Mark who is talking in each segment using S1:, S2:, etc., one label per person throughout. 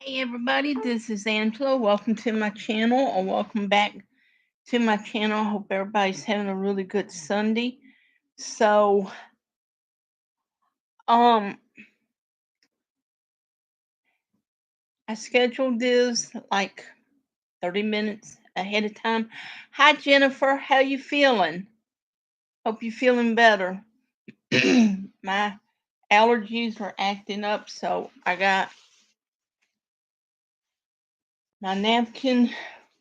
S1: Hey everybody, this is Angela. Welcome to my channel or welcome back to my channel. I hope everybody's having a really good Sunday. So, um, I scheduled this like 30 minutes ahead of time. Hi Jennifer, how you feeling? Hope you're feeling better. My allergies are acting up, so I got my napkin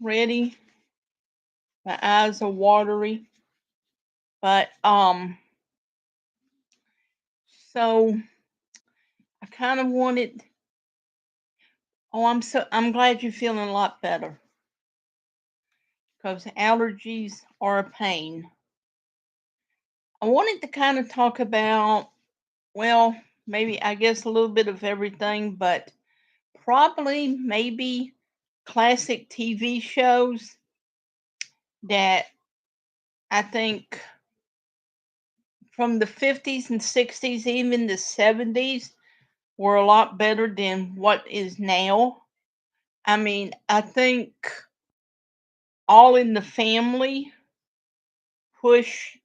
S1: ready. My eyes are watery, but so I kind of wanted. Oh, I'm glad you're feeling a lot better because allergies are a pain. I wanted to kind of talk about, well, maybe I guess a little bit of everything, but probably maybe classic TV shows that I think from the 50s and 60s, even the 70s, were a lot better than what is now. I mean, I think All in the Family push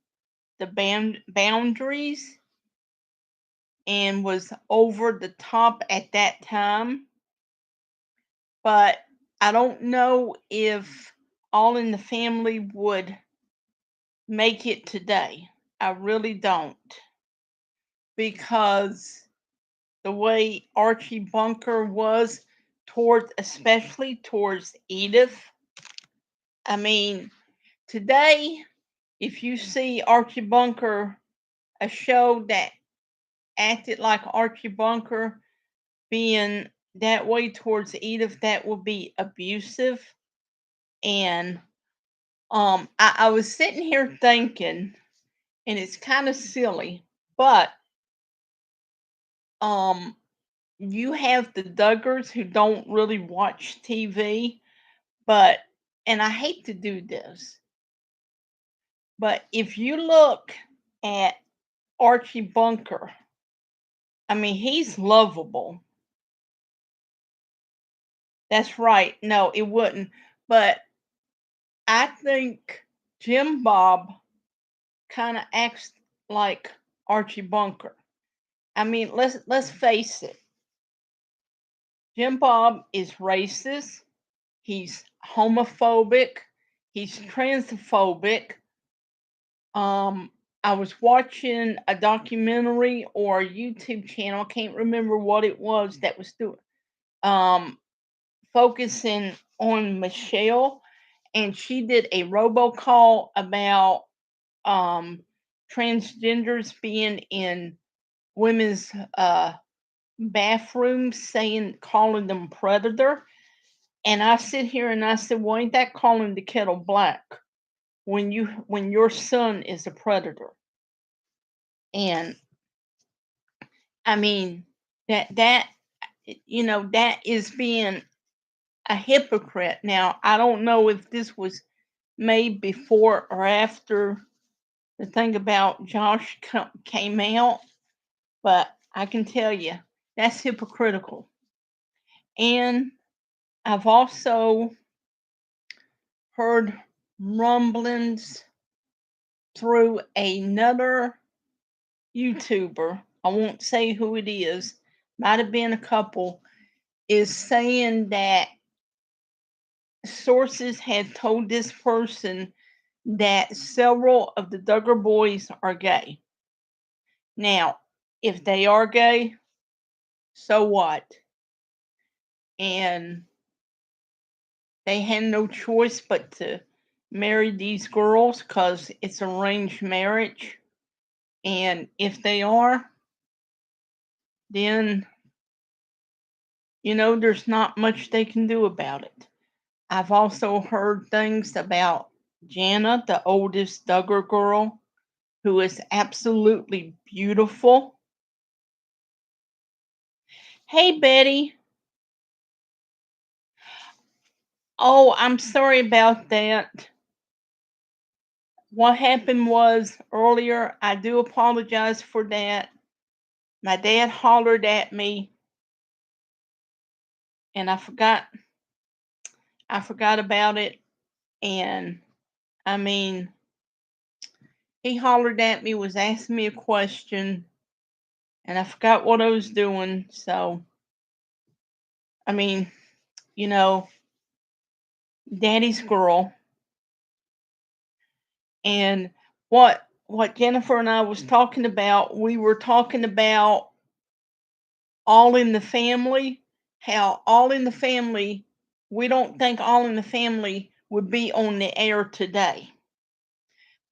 S1: the boundaries and was over the top at that time. But I don't know if All in the Family would make it today. I really don't. Because the way Archie Bunker was towards, especially towards Edith. I mean, today, if you see Archie Bunker, a show that acted like Archie Bunker, being that way towards Edith, that will be abusive. And I was sitting here thinking, and it's kind of silly, but um, you have the Duggars who don't really watch TV, but, and I hate to do this, but if you look at Archie Bunker, I mean, he's lovable. That's right. No, it wouldn't. But I think Jim Bob kind of acts like Archie Bunker. I mean, let's face it. Jim Bob is racist. He's homophobic. He's transphobic. Um, I was watching a documentary or a YouTube channel. I can't remember what it was that was doing um focusing on Michelle, and she did a robocall about um transgenders being in women's bathrooms, saying, calling them predator. And I sit here and I said, well, ain't that calling the kettle black when your son is a predator? And I mean, that that is being a hypocrite. Now, I don't know if this was made before or after the thing about Josh came out, but I can tell you that's hypocritical. And I've also heard rumblings through another YouTuber. I won't say who it is, might have been a couple, is saying that sources had told this person that several of the Duggar boys are gay. Now, if they are gay, so what? And they had no choice but to marry these girls because it's arranged marriage. And if they are, then, there's not much they can do about it. I've also heard things about Jana, the oldest Duggar girl, who is absolutely beautiful. Hey, Betty. Oh, I'm sorry about that. What happened was earlier, I do apologize for that. My dad hollered at me and I forgot about it. And I mean, he hollered at me, was asking me a question, and I forgot what I was doing. So, I mean, you know, daddy's girl. And what Jennifer and I was talking about, we were talking about All in the Family, how All in the Family, we don't think All in the Family would be on the air today.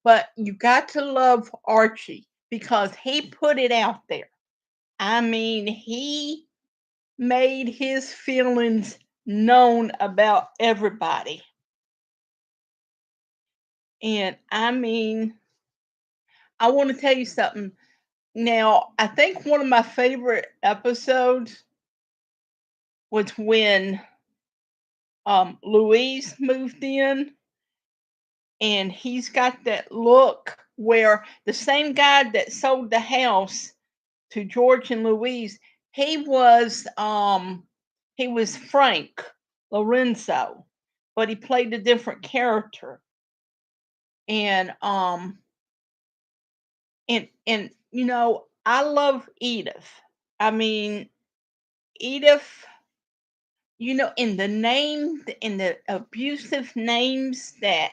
S1: But you got to love Archie because he put it out there. I mean, he made his feelings known about everybody. And I mean, I want to tell you something. Now, I think one of my favorite episodes was when Louise moved in, and he's got that look where the same guy that sold the house to George and Louise, he was Frank Lorenzo, but he played a different character. And I love Edith. I mean, Edith, in the abusive names that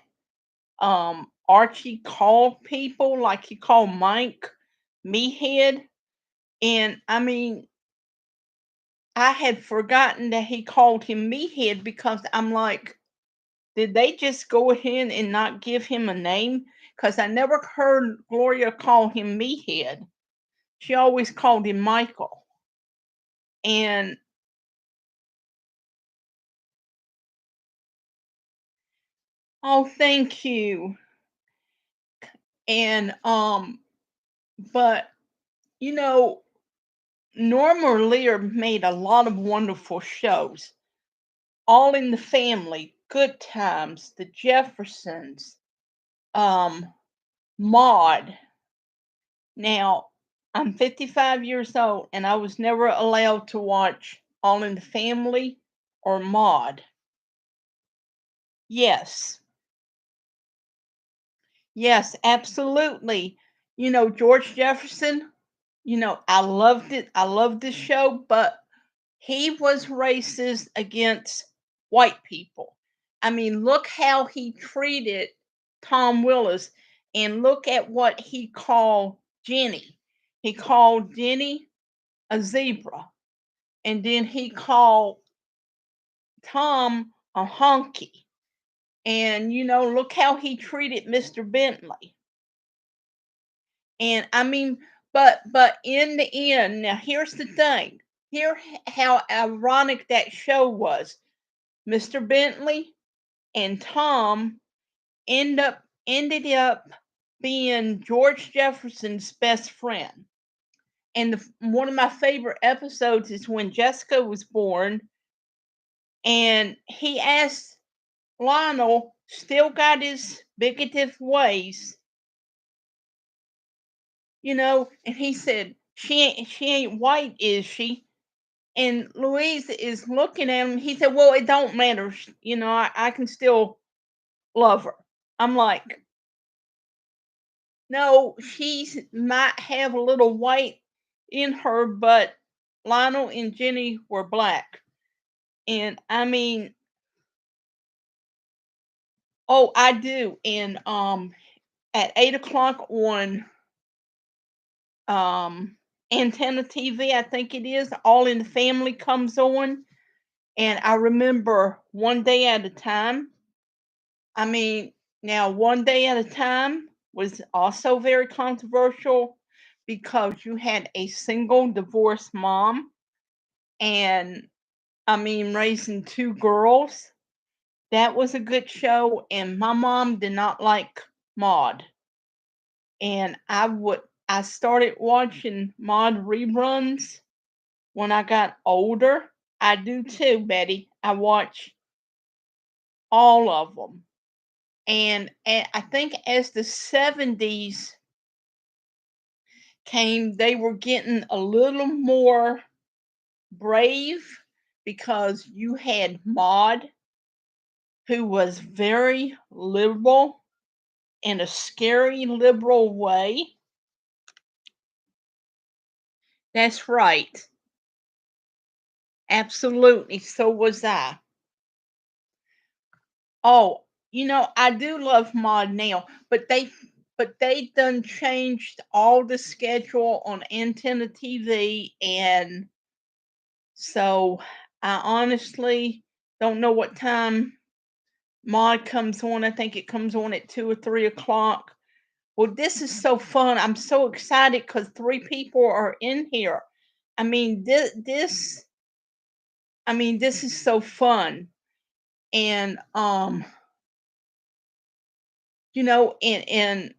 S1: Archie called people, like he called Mike meathead. And I mean, I had forgotten that he called him meathead because I'm like, did they just go ahead and not give him a name? Because I never heard Gloria call him meathead. She always called him Michael. And oh, thank you. And but you know, Norma Lear made a lot of wonderful shows. All in the Family, Good Times, The Jeffersons, um, Maud. Now, I'm 55 years old and I was never allowed to watch All in the Family or Maud. Yes. Yes, absolutely. George Jefferson, I loved it. I loved this show, but he was racist against white people. I mean, look how he treated Tom Willis, and look at what he called Jenny. He called Jenny a zebra, and then he called Tom a honky. And look how he treated Mr. Bentley. And I mean, but in the end, now here's the thing. How ironic that show was. Mr. Bentley and Tom ended up being George Jefferson's best friend. And one of my favorite episodes is when Jessica was born, and he asked Lionel, still got his bigoted ways, and he said, she ain't white, is she? And Louise is looking at him. He said, well, it don't matter. I can still love her. I'm like, no, she's might have a little white in her, but Lionel and Jenny were black. And I mean, oh, I do. And at 8 o'clock on um antenna TV, I think it is, All in the Family comes on. And I remember One Day at a Time. I mean, now One Day at a Time was also very controversial because you had a single divorced mom, and I mean, raising two girls. That was a good show, and my mom did not like Maud. And I started watching Maud reruns when I got older. I do too, Betty. I watch all of them. And I think as the 70s came, they were getting a little more brave because you had Maud, who was very liberal in a scary liberal way. That's right. Absolutely. So was I. Oh, I do love Maud now, but they done changed all the schedule on Antenna TV, and so I honestly don't know what time Maud comes on. I think it comes on at 2 or 3 o'clock. Well, this is so fun. I'm so excited because three people are in here. I mean, this is so fun. And and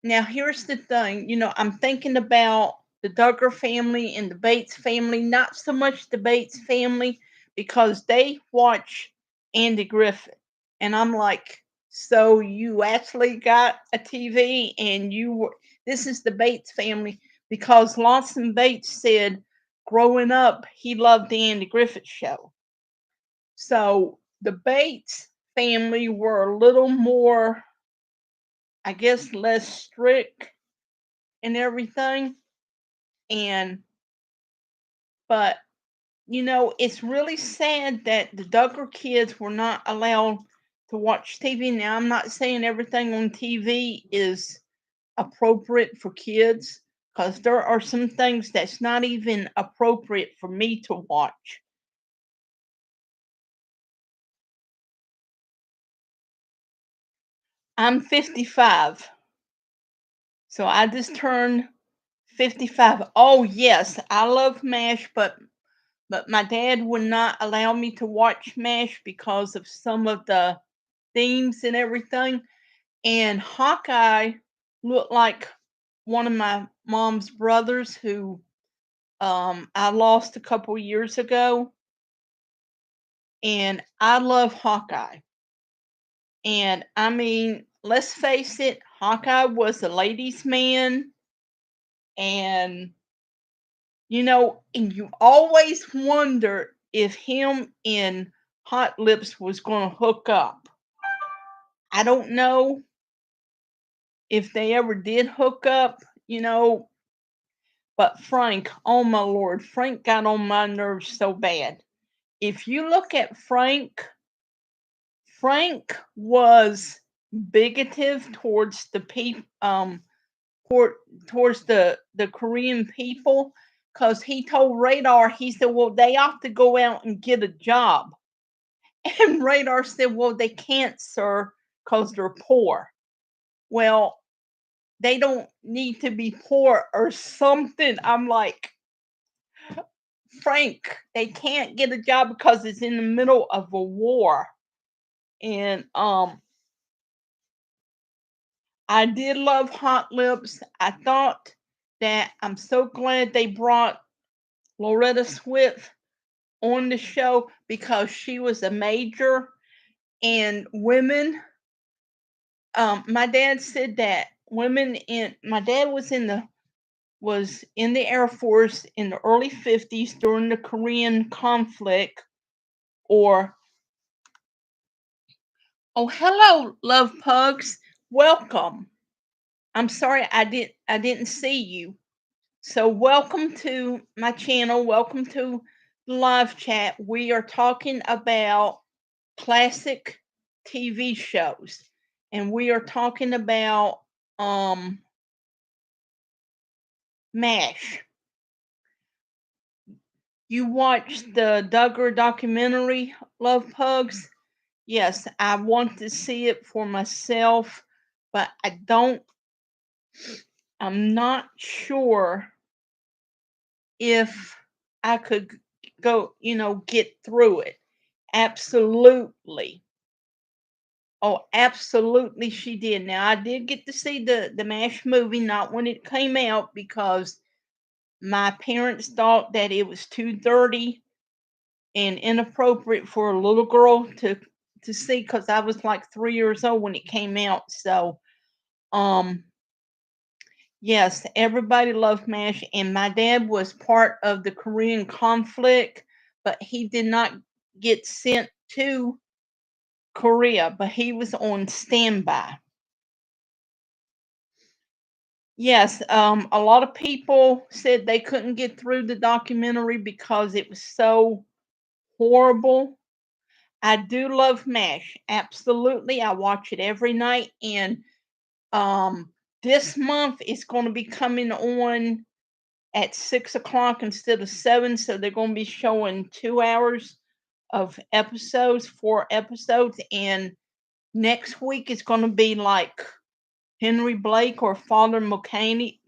S1: now here's the thing, I'm thinking about the Duggar family and the Bates family, not so much the Bates family because they watch Andy Griffith. And I'm like, so you actually got a TV and this is the Bates family because Lawson Bates said growing up he loved the Andy Griffith show. So the Bates family were a little more, I guess, less strict and everything. And but it's really sad that the Duggar kids were not allowed to watch TV. Now, I'm not saying everything on TV is appropriate for kids, because there are some things that's not even appropriate for me to watch. I'm 55, so I just turned 55. Oh yes, I love MASH, but my dad would not allow me to watch MASH because of some of the themes and everything. And Hawkeye looked like one of my mom's brothers who I lost a couple years ago. And I love Hawkeye. And I mean, let's face it, Hawkeye was a ladies' man. And and you always wonder if him and Hot Lips was going to hook up. I don't know if they ever did hook up, but Frank, oh my lord, Frank got on my nerves so bad. If you look at Frank, Frank was bigoted towards the people, towards the Korean people, because he told Radar, he said, well, they ought to go out and get a job. And Radar said, well, they can't, sir, because they're poor. Well, they don't need to be poor or something. I'm like, Frank, they can't get a job because it's in the middle of a war. And I did love Hot Lips. I thought that I'm so glad they brought Loretta Swift on the show because she was a major, and women, my dad said that women in my dad was in the Air Force in the early 50s during the Korean conflict. Or oh, hello, love pugs, welcome. I'm sorry I didn't see you. So welcome to my channel, welcome to the live chat. We are talking about classic TV shows, and we are talking about MASH. You watched the Duggar documentary, Love Pugs? Yes, I want to see it for myself, but I'm not sure if I could go, get through it. Absolutely. Oh, absolutely she did. Now I did get to see the MASH movie, not when it came out because my parents thought that it was too dirty and inappropriate for a little girl to see, because I was like 3 years old when it came out. So um Yes, everybody loved MASH, and my dad was part of the Korean conflict, but he did not get sent to Korea, but he was on standby. Yes, a lot of people said they couldn't get through the documentary because it was so horrible. I do love MASH. Absolutely. I watch it every night. And this month it's going to be coming on at 6 o'clock instead of seven. So they're going to be showing 2 hours of episodes, 4 episodes. And next week it's going to be like Henry Blake or Father Mulcahy.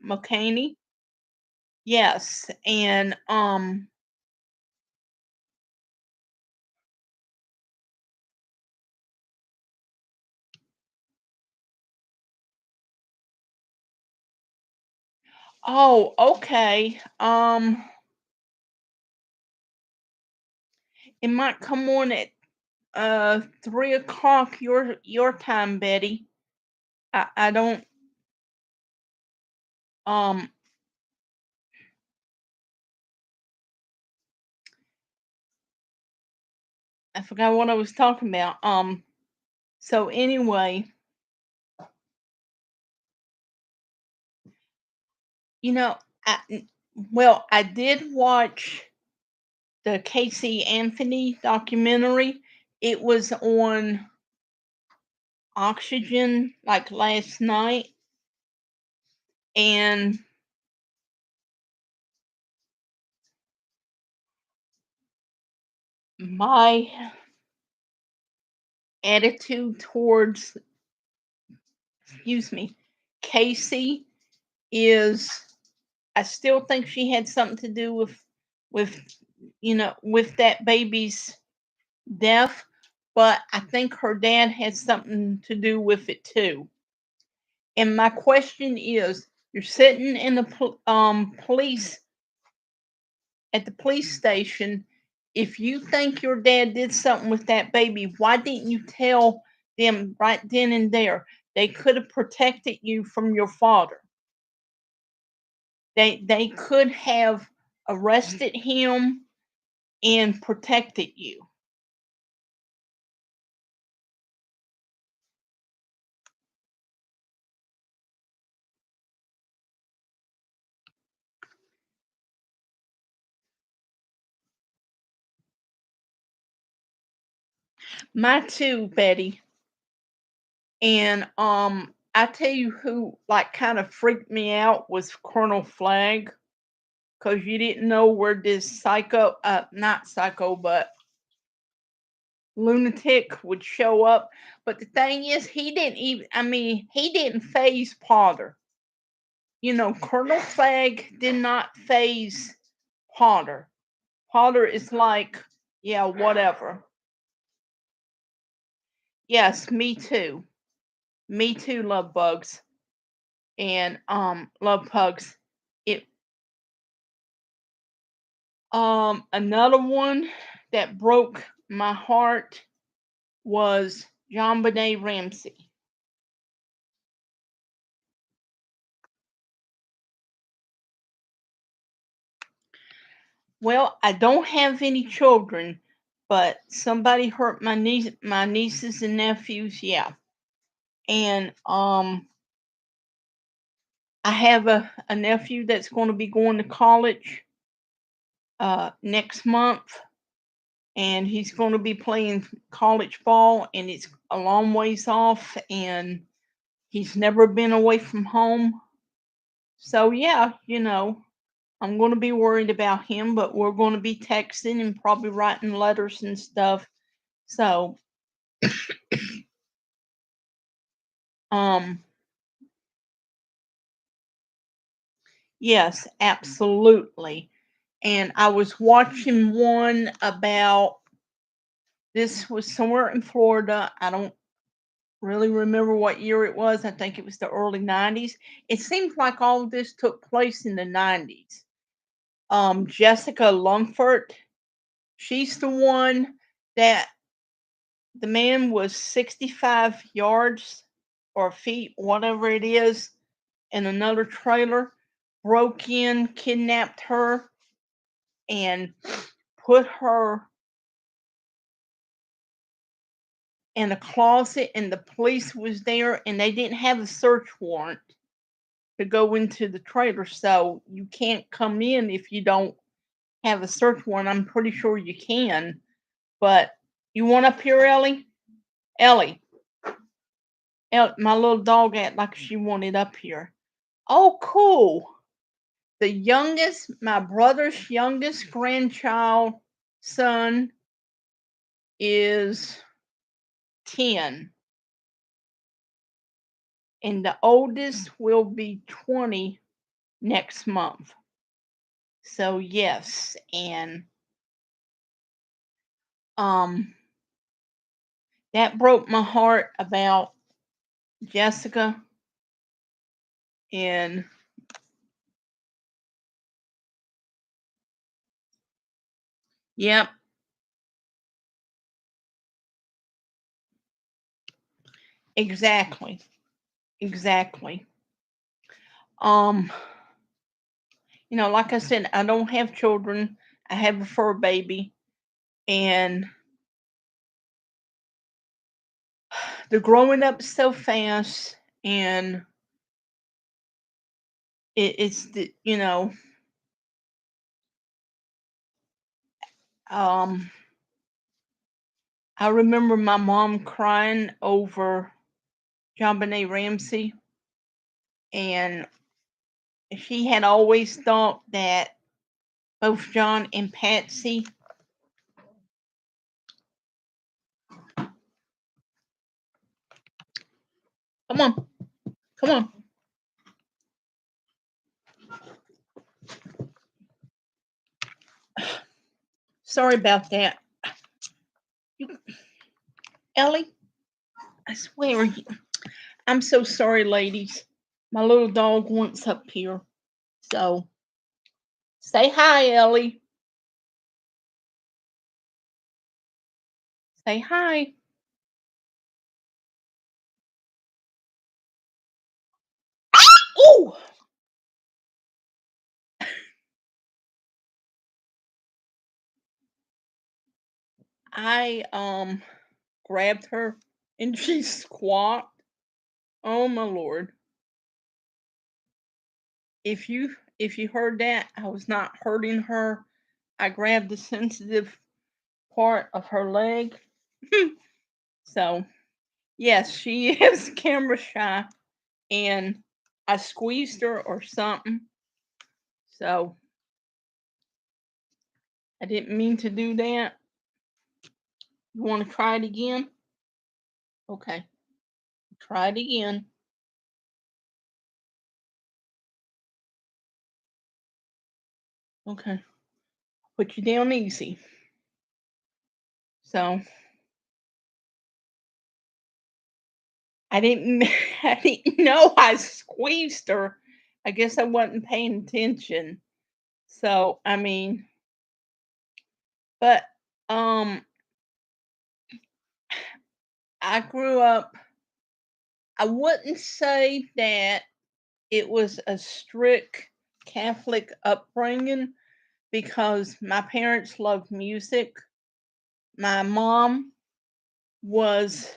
S1: Yes. And oh, okay. It might come on at 3 o'clock your time, Betty. I don't um I forgot what I was talking about. So anyway, you know, well, I did watch the Casey Anthony documentary. It was on Oxygen like last night, and my attitude towards, excuse me, Casey is I still think she had something to do with with that baby's death, but I think her dad had something to do with it too. And my question is, you're sitting in the police at the police station. If you think your dad did something with that baby, why didn't you tell them right then and there? They could have protected you from your father. They could have arrested him and protected you. My too, Betty. And I tell you who like kind of freaked me out was Colonel Flag, because you didn't know where this psycho, not psycho, but lunatic would show up. But the thing is, he didn't even, I mean, he didn't phase Potter. Colonel Flag did not phase Potter. Potter is like, yeah, whatever. Yes, me too. Me too, love bugs. And love pugs. It Another one that broke my heart was John Benet Ramsey. Well, I don't have any children, but somebody hurt my nieces and nephews, yeah. And I have a nephew that's going to be going to college next month, and he's going to be playing college ball, and it's a long ways off, and he's never been away from home. So yeah, I'm going to be worried about him, but we're going to be texting and probably writing letters and stuff. So, um, yes, absolutely. And I was watching one about this was somewhere in Florida. I don't really remember what year it was. I think it was the early 90s. It seems like all of this took place in the 90s. Jessica Lumford, she's the one that the man was 65 yards or feet, whatever it is, in another trailer, broke in, kidnapped her, and put her in a closet, and the police was there, and they didn't have a search warrant to go into the trailer, so you can't come in if you don't have a search warrant. I'm pretty sure you can, but you want up here, Ellie? Ellie, my little dog act like she wanted up here. Oh, cool. My brother's youngest grandchild son is 10, and the oldest will be 20 next month. So yes, and um that broke my heart about Jessica, and yep, exactly. Exactly. Um, like I said, I don't have children. I have a fur baby, and they're growing up so fast, and it's um, I remember my mom crying over John Benet Ramsey, and she had always thought that both John and Patsy. Come on, come on. Sorry about that. You, Ellie, I swear, I'm so sorry, ladies. My little dog wants up here. So say hi, Ellie. Say hi. Ooh! I grabbed her and she squawked. Oh my lord. If you heard that, I was not hurting her. I grabbed the sensitive part of her leg. So yes, she is camera shy, and I squeezed her or something. So I didn't mean to do that. You want to try it again? Okay, try it again. Okay, put you down easy. So I didn't, I didn't know I squeezed her. I guess I wasn't paying attention. So I mean, but um, I grew up. I wouldn't say that it was a strict Catholic upbringing because my parents loved music. My mom was,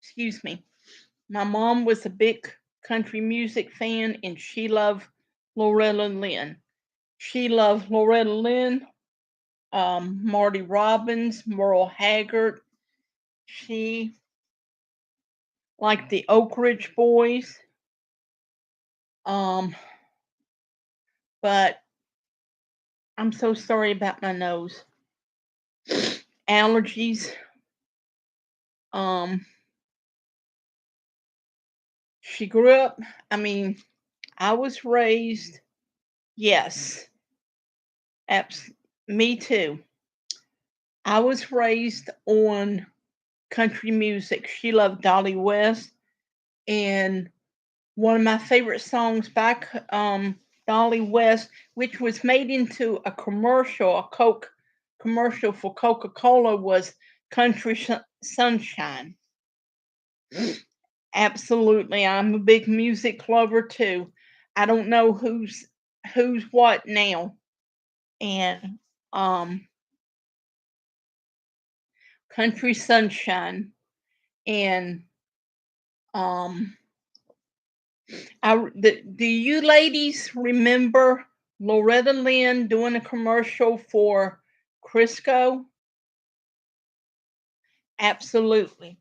S1: excuse me, my mom was a big country music fan, and she loved Loretta Lynn. She loved Loretta Lynn, Marty Robbins, Merle Haggard. She liked the Oak Ridge Boys. Um, but I'm so sorry about my nose. Allergies. Um, she grew up, I mean, I was raised, yes, me too. I was raised on country music. She loved Dolly West, and one of my favorite songs by Dolly West, which was made into a commercial, a Coke commercial for Coca-Cola, was Country Sunshine. Absolutely. I'm a big music lover too. I don't know who's what now. And um Country Sunshine and um do you ladies remember Loretta Lynn doing a commercial for Crisco? Absolutely.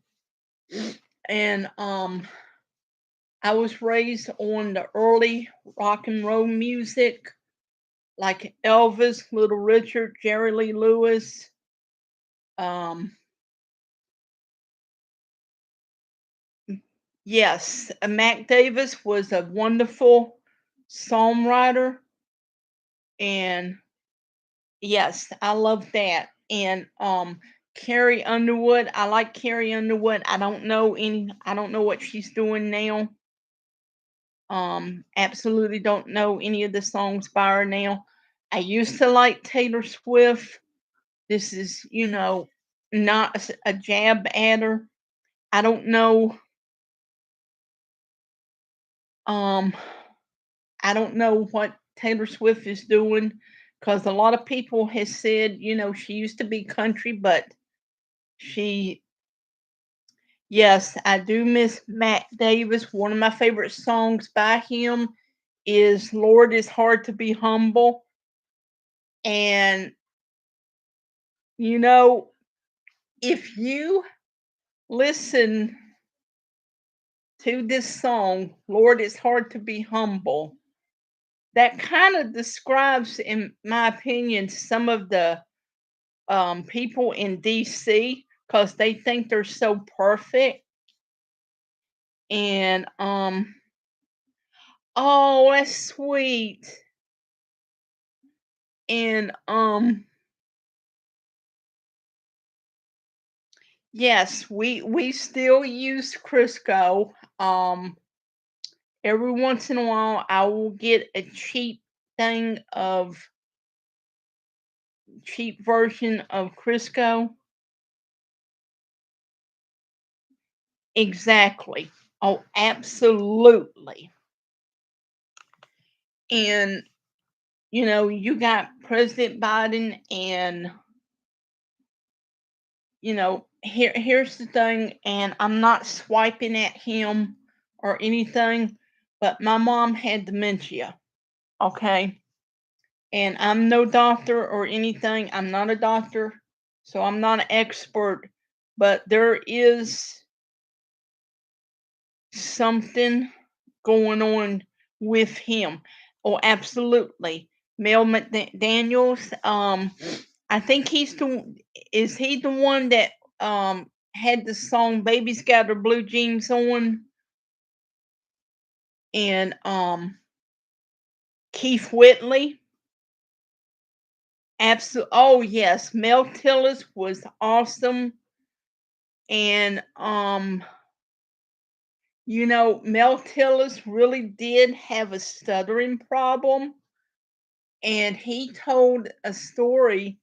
S1: And I was raised on the early rock and roll music like Elvis, Little Richard, Jerry Lee Lewis. Um, yes, Mac Davis was a wonderful songwriter, and yes, I love that. And Carrie Underwood, I like Carrie Underwood. I don't know what she's doing now. Absolutely don't know any of the songs by her now. I used to like Taylor Swift. This is, not a jab at her. I don't know. Um, I don't know what Taylor Swift is doing because a lot of people has said, she used to be country, but she, yes, I do miss Matt Davis. One of my favorite songs by him is Lord It's Hard to Be Humble. And, you know, if you listen to this song, Lord It's Hard to Be Humble, that kind of describes, in my opinion, some of the people in DC because they think they're so perfect. And oh, that's sweet. And yes, we still use Crisco. Every once in a while, I will get a cheap version of Crisco. Exactly. Oh, absolutely. And you got President Biden, and here's the thing, and I'm not swiping at him or anything, but my mom had dementia, okay? And I'm no doctor or anything. I'm not a doctor, so I'm not an expert, but there is something going on with him. Oh, absolutely. Mel McDaniels, I think is he the one that had the song Baby's Got Her Blue Jeans On? And Keith Whitley. Absolutely. Oh yes, Mel Tillis was awesome. And Mel Tillis really did have a stuttering problem, and he told a story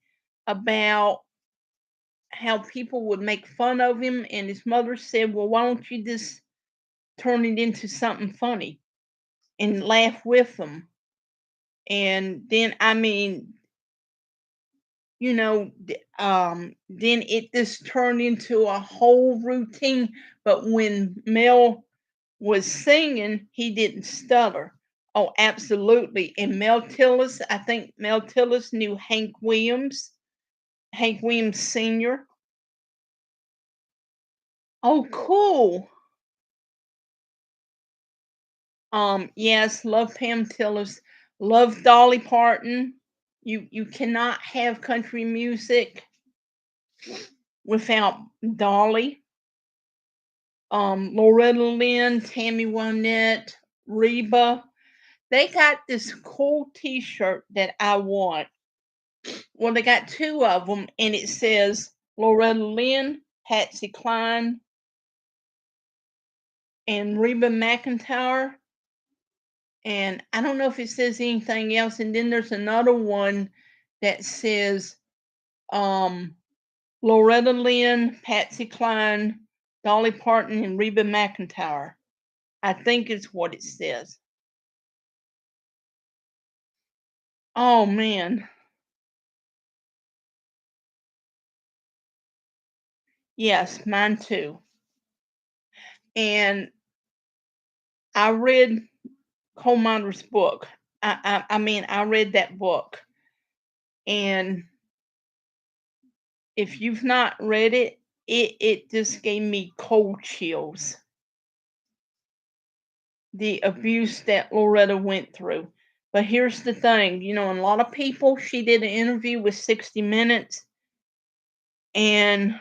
S1: about how people would make fun of him, and his mother said, "Well, why don't you just turn it into something funny and laugh with them?" And then, I mean, then it just turned into a whole routine. But when Mel was singing, he didn't stutter. Oh, absolutely. And Mel Tillis, I think Mel Tillis knew Hank Williams Sr. Oh, cool. Yes, love Pam Tillis, love Dolly Parton. You cannot have country music without Dolly. Loretta Lynn, Tammy Wynette, Reba. They got this cool T-shirt that I want. Well, they got two of them, and it says Loretta Lynn, Patsy Cline, and Reba McEntire. And I don't know if it says anything else. And then there's another one that says um, Loretta Lynn, Patsy Cline, Dolly Parton and Reba McEntire. I think is what it says. Oh man. Yes, mine too. And I read Coal Miner's book. I read that book. And if you've not read it, it just gave me cold chills. The abuse that Loretta went through. But here's the thing, a lot of people, she did an interview with 60 Minutes, and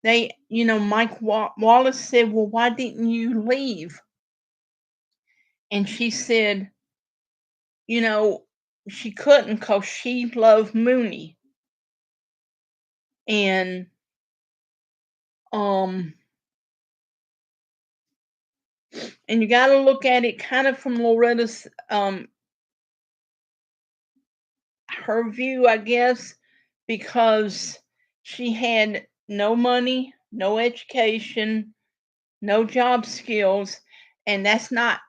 S1: Mike Wallace said, "Well, why didn't you leave?" And she said, you know, she couldn't because she loved Mooney. And um and you got to look at it kind of from Loretta's her view, I guess, because she had no money, no education, no job skills, and that's not,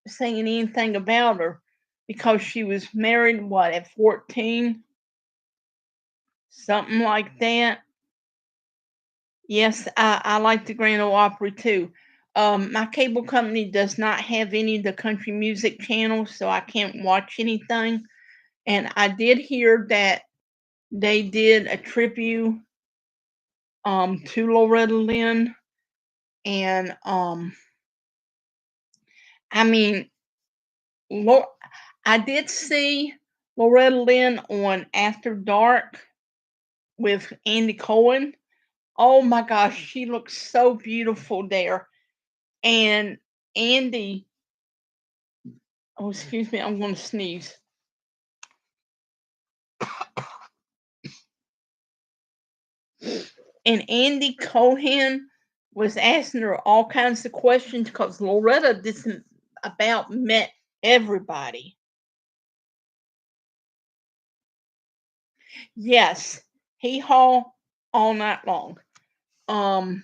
S1: saying anything about her because she was married what at 14, something like that. Yes, I like the Grand Ole Opry too. My cable company does not have any of the country music channels, so I can't watch anything. And I did hear that they did a tribute to Loretta Lynn, and I mean, Lord, I did see Loretta Lynn on After Dark with Andy Cohen. Oh my gosh, she looks so beautiful there. And Andy, oh, excuse me, I'm going to sneeze. And Andy Cohen was asking her all kinds of questions because Loretta just about met everybody. Yes, he haul all night long. Um,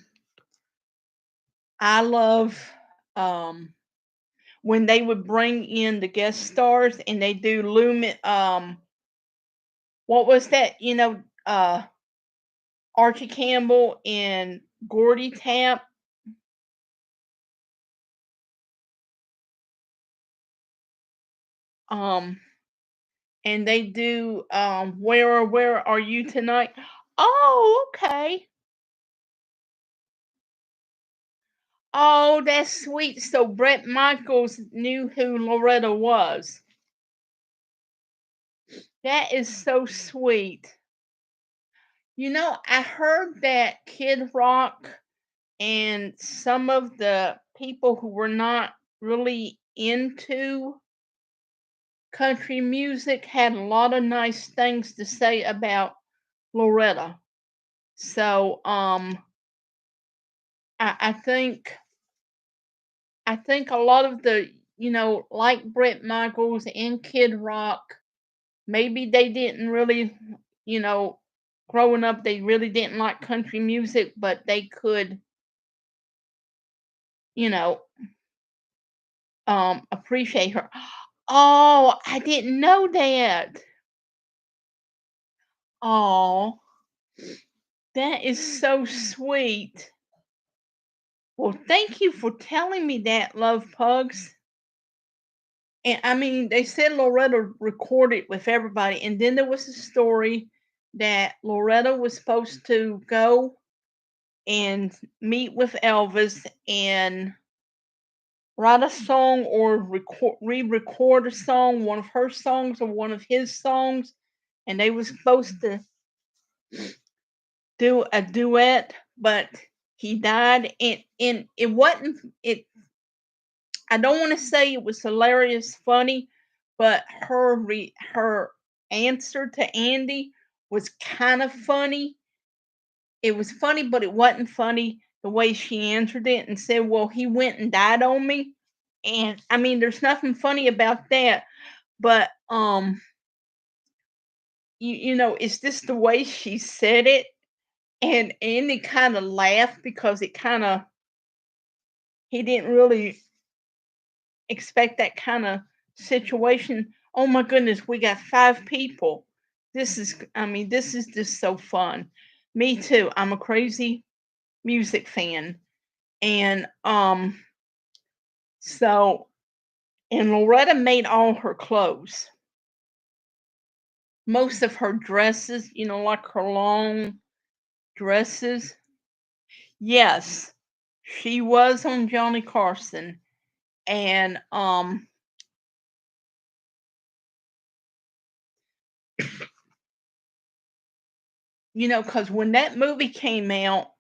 S1: I love when they would bring in the guest stars and they do Lumen. What was that? Archie Campbell and Gordy Tap. Um, and they do Where Are You Tonight? Oh, okay. Oh, that's sweet. So Brett Michaels knew who Loretta was. That is so sweet. I heard that Kid Rock and some of the people who were not really into country music had a lot of nice things to say about Loretta. So I think a lot of the like Brett Michaels and Kid Rock, maybe they didn't really, you know growing up they really didn't like country music, but they could, you know appreciate her. Oh, I didn't know that. Oh, that is so sweet. Well, thank you for telling me that, Love Pugs. And I mean, they said Loretta recorded with everybody, and then there was a story that Loretta was supposed to go and meet with Elvis and write a song or re-record a song, one of her songs or one of his songs, and they was supposed to do a duet, but he died, and it wasn't it. I don't want to say it was hilarious, funny, but her answer to Andy was kind of funny. It was funny, but it wasn't funny the way she answered it and said, "Well, he went and died on me." And I mean, there's nothing funny about that, but it's just the way she said it. And Andy kinda laughed because it kinda he didn't really expect that kinda situation. "Oh my goodness, we got 5 people. This is just so fun." Me too, I'm a crazy music fan, and, so and Loretta made all her clothes. Most of her dresses, like her long dresses. Yes, she was on Johnny Carson, and, because when that movie came out,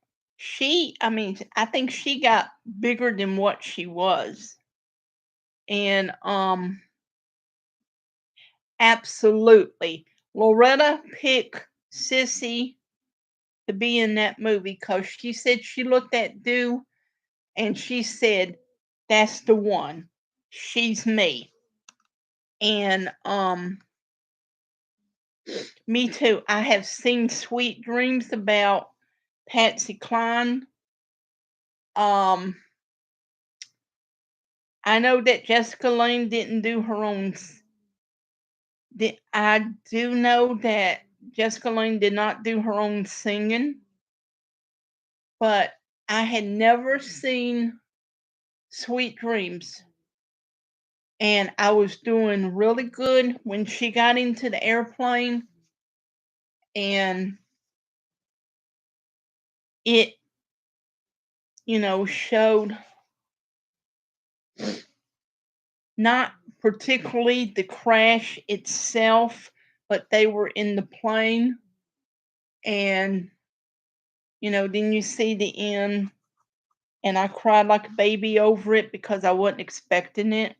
S1: I think she got bigger than what she was, and, absolutely. Loretta picked Sissy to be in that movie because she said she looked at Do and she said, "That's the one. She's me." And, me too. I have seen sweet dreams about Patsy Cline. Um, I know that Jessica Lange didn't do her own. I do know that Jessica Lange did not do her own singing, but I had never seen Sweet Dreams, and I was doing really good when she got into the airplane, and it, showed not particularly the crash itself, but they were in the plane, and then you see the end, and I cried like a baby over it because I wasn't expecting it.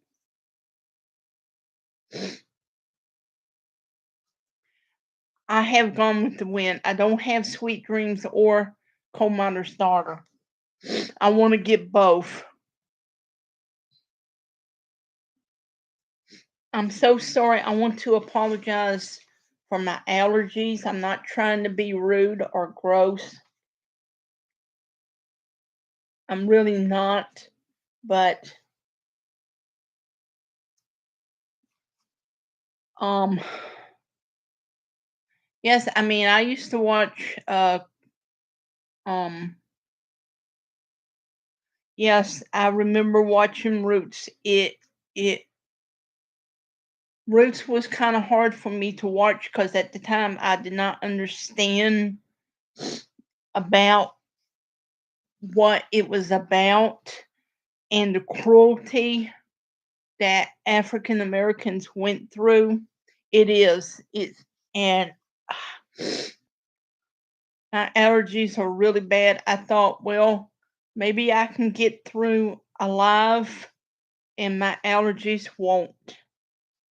S1: I have Gone with the Wind. I don't have Sweet Dreams or Coal Miner's Daughter. I want to get both. I'm so sorry. I want to apologize for my allergies. I'm not trying to be rude or gross. I'm really not. But um yes, I used to watch um yes, I remember watching Roots. It Roots was kind of hard for me to watch because at the time I did not understand about what it was about and the cruelty that African Americans went through. It is. It's and my allergies are really bad. I thought, well, maybe I can get through alive and my allergies won't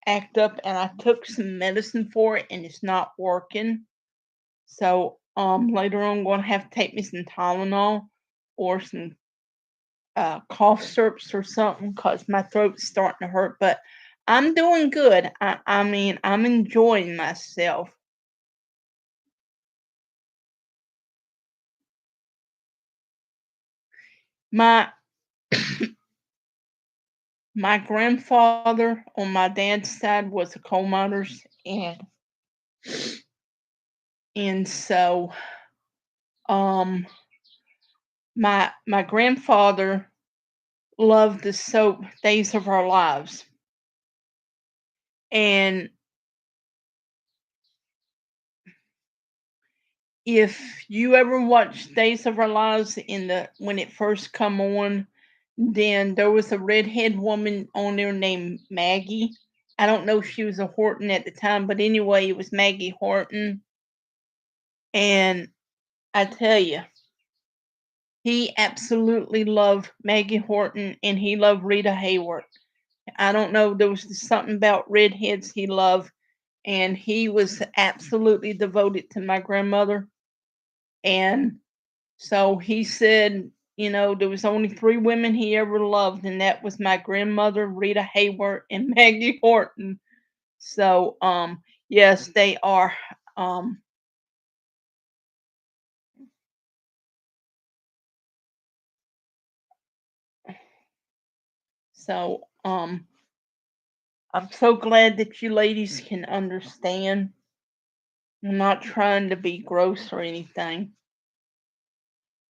S1: act up. And I took some medicine for it and it's not working. So later on I'm gonna have to take me some Tylenol or some cough syrups or something because my throat's starting to hurt. But I'm doing good. I'm enjoying myself. My my grandfather on my dad's side was a coal miners, and so um my grandfather loved the soap Days of Our Lives. And if you ever watched Days of Our Lives in the when it first come on, then there was a redhead woman on there named Maggie. I don't know if she was a Horton at the time, but anyway, it was Maggie Horton. And I tell you, he absolutely loved Maggie Horton and he loved Rita Hayworth. I don't know, there was just something about redheads he loved, and he was absolutely devoted to my grandmother. And so he said, there was only 3 women he ever loved, and that was my grandmother, Rita Hayworth, and Maggie Horton. So, yes, they are. Um, So, I'm so glad that you ladies can understand. I'm not trying to be gross or anything.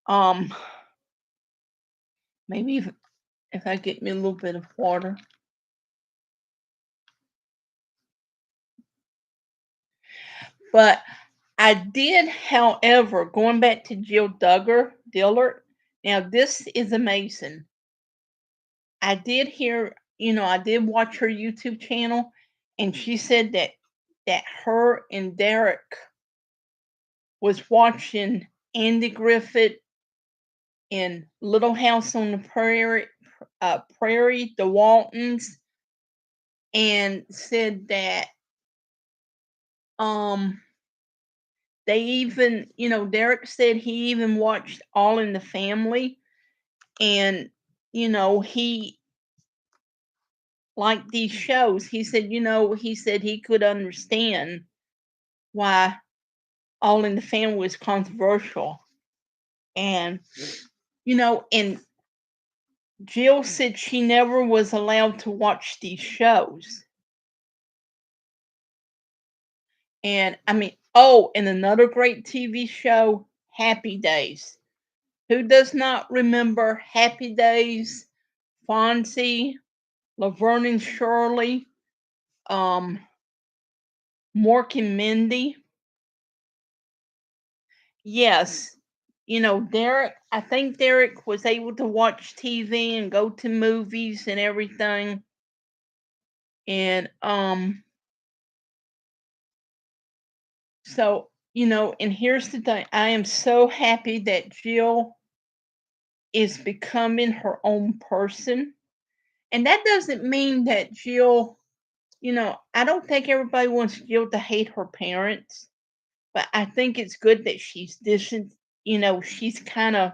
S1: Um, maybe if I get me a little bit of water. But I did, however, going back to Jill Dillard. Now this is amazing. I did hear, I did watch her YouTube channel, and she said that her and Derek was watching Andy Griffith in Little House on the Prairie, the Waltons, and said that um they even, Derek said he even watched All in the Family, and he liked these shows. He said, he said he could understand why All in the Family was controversial. And and Jill said she never was allowed to watch these shows. And I mean, oh, and another great TV show, Happy Days. Who does not remember Happy Days, Fonzie, Laverne and Shirley, um, Mork and Mindy? Yes. Derek, I think Derek was able to watch TV and go to movies and everything. And so, and here's the thing. I am so happy that Jill is becoming her own person. And that doesn't mean that Jill, I don't think everybody wants Jill to hate her parents, but I think it's good that she's distant, she's kind of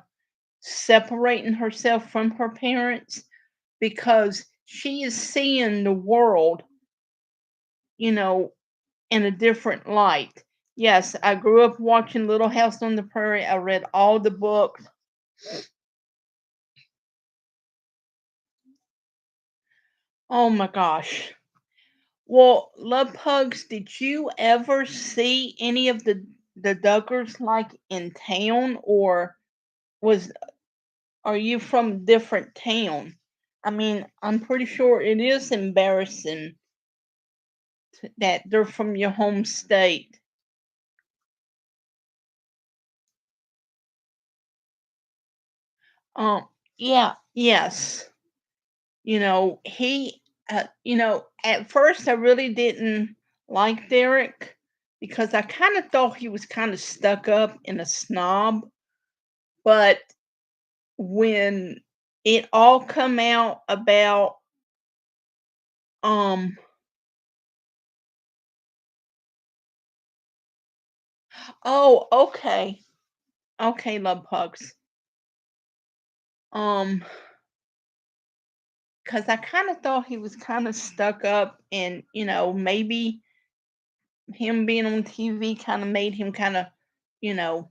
S1: separating herself from her parents because she is seeing the world, you know, in a different light. Yes, I grew up watching Little House on the Prairie. I read all the books. Oh my gosh. Well, Love Pugs, did you ever see any of the Duggars like in town, or was are you from a different town? I mean, I'm pretty sure it is embarrassing that they're from your home state. Yeah, yes. At first I really didn't like Derek because I kind of thought he was kind of stuck up and a snob. But when it all come out about, um, oh, okay, okay, love pugs. Um, because I kind of thought he was kind of stuck up, and maybe him being on TV kind of made him kind of, you know,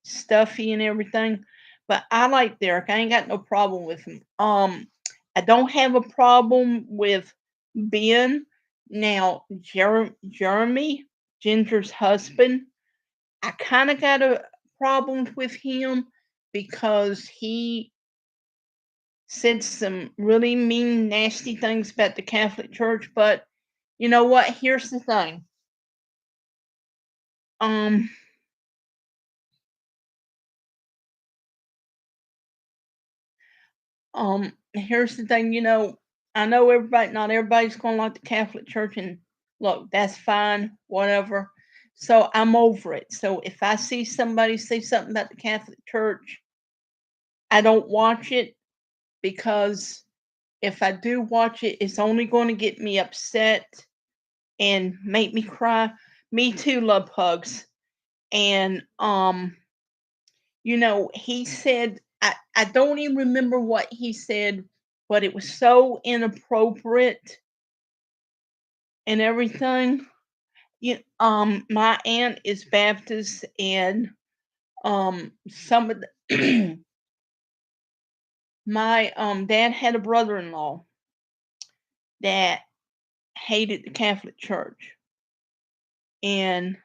S1: stuffy and everything. But I like Derek. I ain't got no problem with him. I don't have a problem with Ben. Now, Jeremy, Ginger's husband, I kind of got a problem with him because he said some really mean, nasty things about the Catholic Church. But you know what? Here's the thing. Um, here's the thing. I know not everybody's going to like the Catholic Church, and look, that's fine, whatever. So I'm over it. So if I see somebody say something about the Catholic Church, I don't watch it because if I do watch it, it's only going to get me upset and make me cry. Me too, love hugs. And he said I don't even remember what he said, but it was so inappropriate and everything. My aunt is Baptist, and some of the My dad had a brother-in-law that hated the Catholic Church. And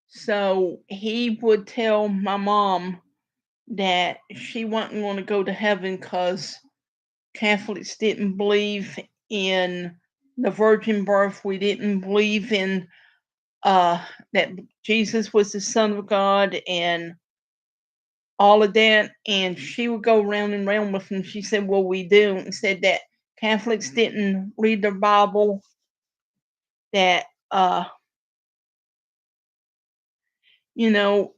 S1: so he would tell my mom that she wasn't going to go to heaven because Catholics didn't believe in the virgin birth. We didn't believe in that Jesus was the Son of God and all of that. And she would go round and round with him. She said, "Well, we do," and said that Catholics didn't read their Bible, that you know,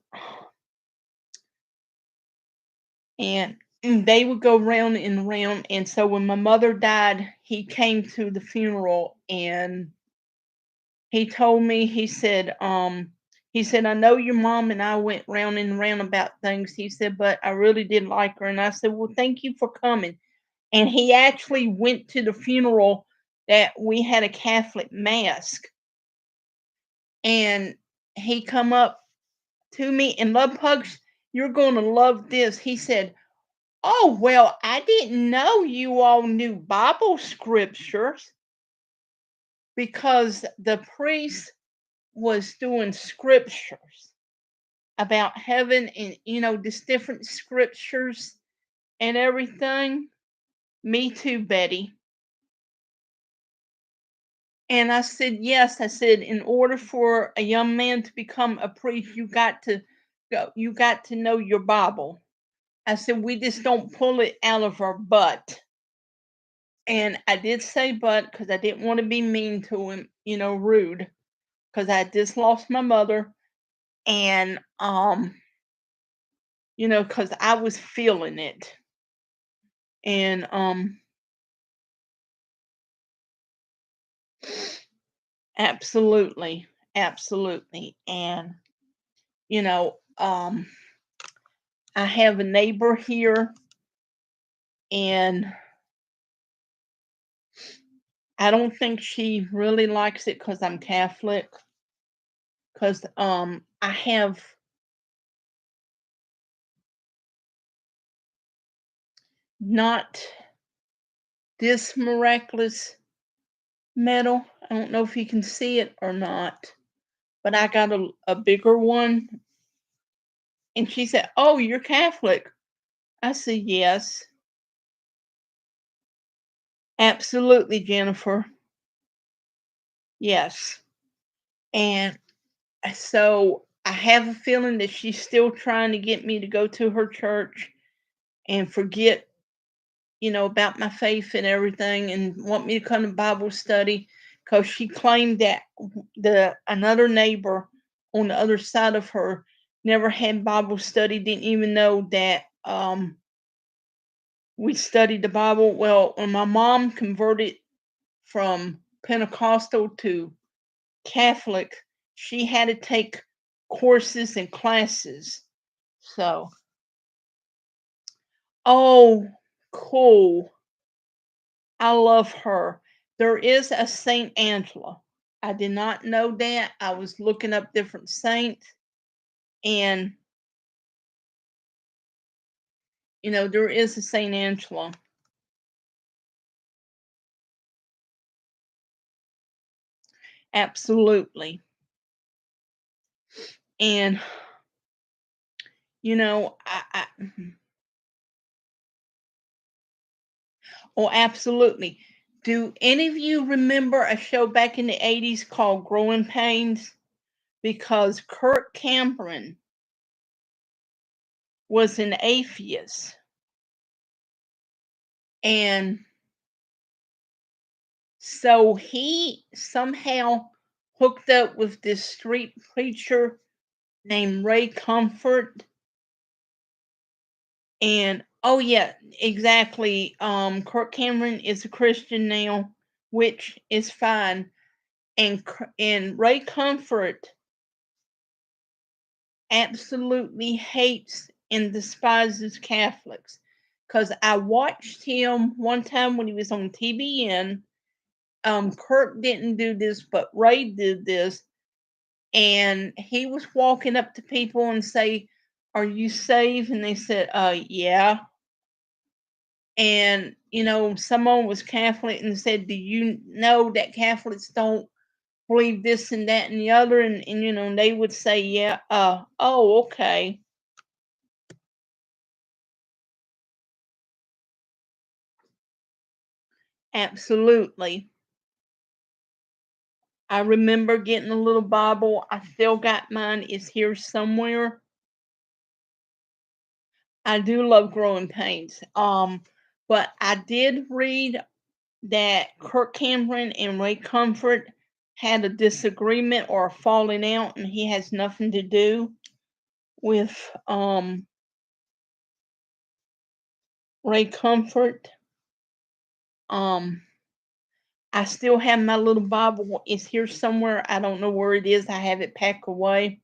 S1: and they would go round and round. And so when my mother died, he came to the funeral and he told me, he said, "I know your mom and I went round and round about things." He said, "But I really did like her." And I said, "Well, thank you for coming." And he actually went to the funeral that we had a Catholic mass. And he come up to me and, "Love Pugs, you're going to love this." He said, "Oh, well, I didn't know you all knew Bible scriptures," because the priest was doing scriptures about heaven and, just different scriptures and everything. Me too, Betty. And I said, "Yes." I said, "In order for a young man to become a priest, you got to know your Bible." I said, "We just don't pull it out of our butt." And I did say but because I didn't want to be mean to him, rude, because I just lost my mother. And because I was feeling it. And absolutely, absolutely. And I have a neighbor here, and I don't think she really likes it because I'm Catholic. Because I have not this miraculous medal. I don't know if you can see it or not, but I got a bigger one. And she said, "Oh, you're Catholic." I said, "Yes, absolutely, Jennifer. Yes." And so I have a feeling that she's still trying to get me to go to her church and forget, about my faith and everything, and want me to come to Bible study, because she claimed that the another neighbor on the other side of her never had Bible study, didn't even know that we studied the Bible. Well, when my mom converted from Pentecostal to Catholic, she had to take courses and classes. So, oh, cool. I love her. There is a Saint Angela. I did not know that. I was looking up different saints, and there is a Saint Angela. Absolutely. And I oh, absolutely. Do any of you remember a show back in the 80s called Growing Pains? Because Kirk Cameron was an atheist, and so he somehow hooked up with this street preacher named Ray Comfort. And oh yeah, exactly. Kirk Cameron is a Christian now, which is fine. And Ray Comfort absolutely hates and despises Catholics. Because I watched him one time when he was on TBN. Kirk didn't do this, but Ray did this. And he was walking up to people and say, Are you saved? And they said, yeah. And, someone was Catholic and said, do you know that Catholics don't believe this and that and the other? And they would say, yeah, oh, okay. Absolutely. I remember getting a little Bible. I still got mine. It's here somewhere. I do love growing pains. But I did read that Kirk Cameron and Ray Comfort had a disagreement or a falling out, and he has nothing to do with Ray Comfort. Um, I still have my little Bible. It's here somewhere. I don't know where it is. I have it packed away.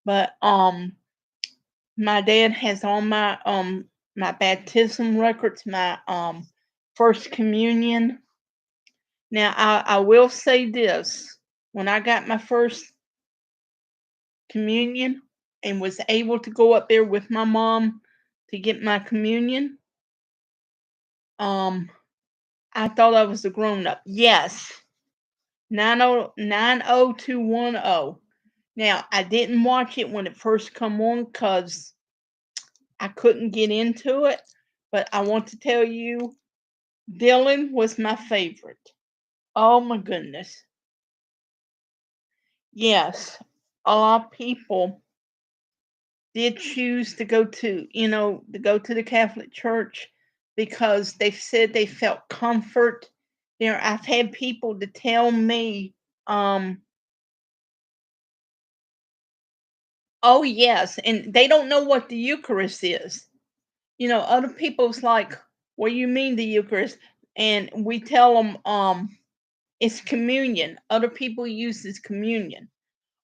S1: But my dad has all my baptism records, my first communion. Now I will say this. When I got my first communion and was able to go up there with my mom to get my communion, um, I thought I was a grown up. Yes, 90210. Now I didn't watch it when it first come on because I couldn't get into it, but I want to tell you, Dylan was my favorite. Oh my goodness. Yes, a lot of people did choose to go to the Catholic Church because they said they felt comfort there. I've had people to tell me, um, oh yes, and they don't know what the Eucharist is. Other people's like, what do you mean the Eucharist? And we tell them, it's communion. Other people use this communion.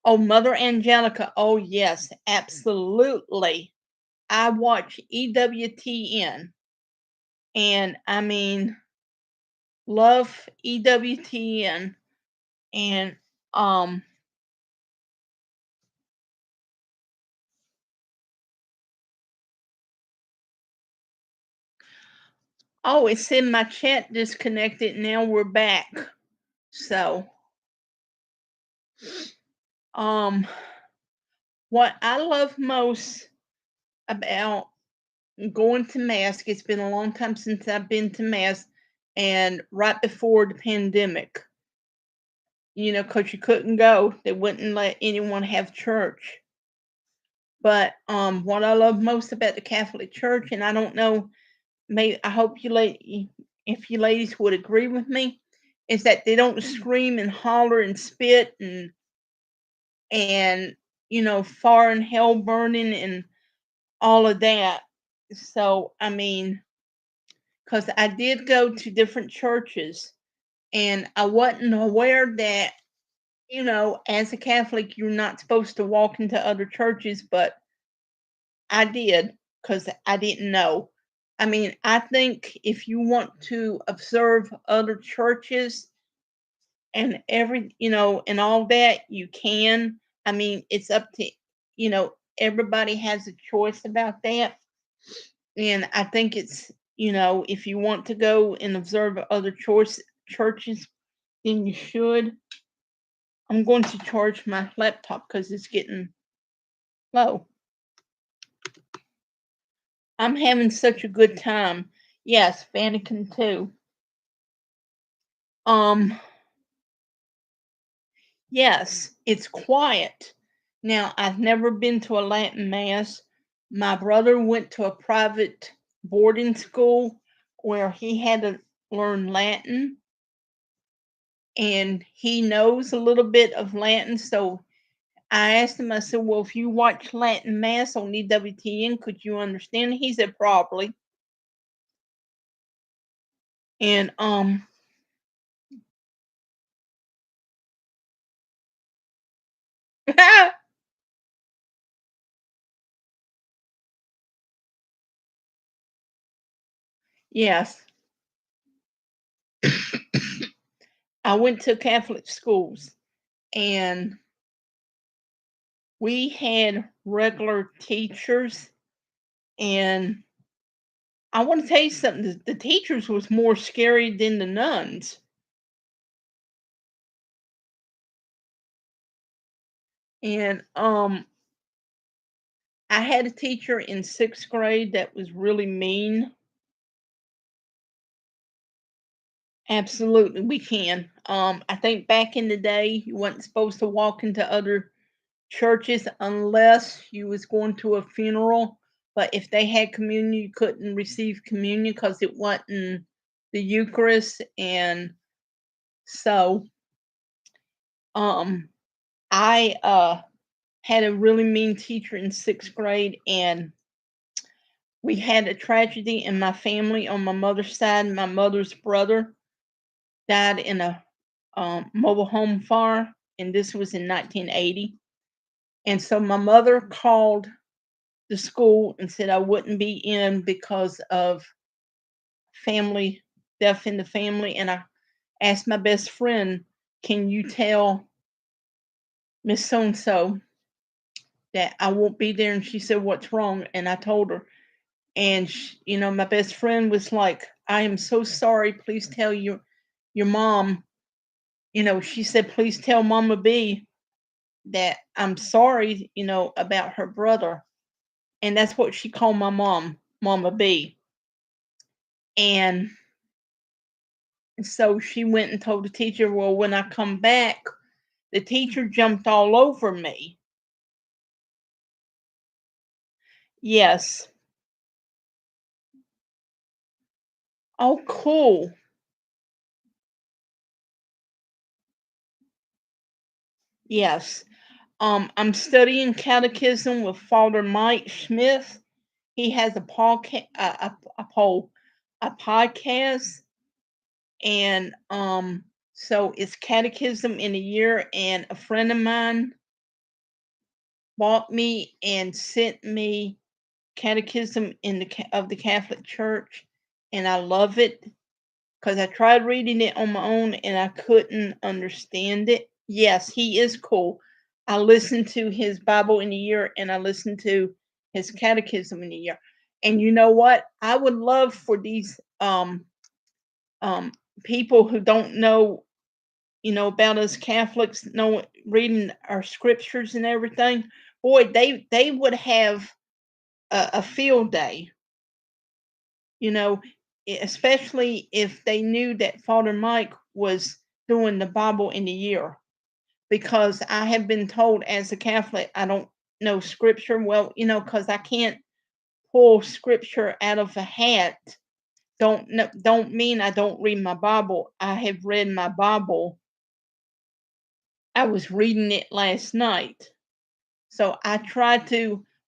S1: Oh, Mother Angelica. Oh yes, absolutely. I watch EWTN, and I mean, love EWTN, and um oh, it's in my chat disconnected. Now we're back. So, um what I love most about going to mass, it's been a long time since I've been to mass, and right before the pandemic, because you couldn't go, they wouldn't let anyone have church. But what I love most about the Catholic Church, and I don't know, maybe I hope if you ladies would agree with me, is that they don't scream and holler and spit and fire and hell burning and all of that. So I mean, because I did go to different churches, and I wasn't aware that as a Catholic you're not supposed to walk into other churches, but I did because I didn't know. I mean, I think if you want to observe other churches and and all that, you can. I mean, it's up to, everybody has a choice about that. And I think it's, if you want to go and observe other choice churches, then you should. I'm going to charge my laptop because it's getting low. I'm having such a good time. Yes, Vatican too. Um, yes, it's quiet. Now, I've never been to a Latin mass. My brother went to a private boarding school where he had to learn Latin, and he knows a little bit of Latin. So I asked him, I said, well, if you watch Latin mass on EWTN, could you understand? He said, probably. And yes, I went to Catholic schools, and We had regular teachers, and I want to tell you something. The teachers was more scary than the nuns. And I had a teacher in 6th grade that was really mean. Absolutely, we can. I think back in the day, you wasn't supposed to walk into other churches unless you was going to a funeral. But if they had communion, you couldn't receive communion because it wasn't the Eucharist. And so, um, I had a really mean teacher in 6th grade, and we had a tragedy in my family on my mother's side. My mother's brother died in a mobile home fire, and this was in 1980. And so my mother called the school and said I wouldn't be in because of family death in the family. And I asked my best friend, "Can you tell Miss So and so that I won't be there?" And she said, "What's wrong?" And I told her. And my best friend was like, "I am so sorry. Please tell your mom." She said, "Please tell Mama B that I'm sorry, about her brother." And that's what she called my mom, Mama B. And so she went and told the teacher. Well, when I come back, the teacher jumped all over me. Yes. Oh, cool. Yes. I'm studying catechism with Father Mike Smith. He has a podcast, and so it's catechism in a year. And a friend of mine bought me and sent me catechism of the Catholic Church, and I love it because I tried reading it on my own and I couldn't understand it. Yes, he is cool. I listened to his Bible in a year, and I listened to his catechism in a year. And you know what? I would love for these um people who don't know, about us Catholics, know reading our scriptures and everything. Boy, they would have a field day, you know, especially if they knew that Father Mike was doing the Bible in a year. Because I have been told as a Catholic, I don't know scripture well, because I can't pull scripture out of a hat. Don't mean I don't read my Bible. I have read my Bible. I was reading it last night. So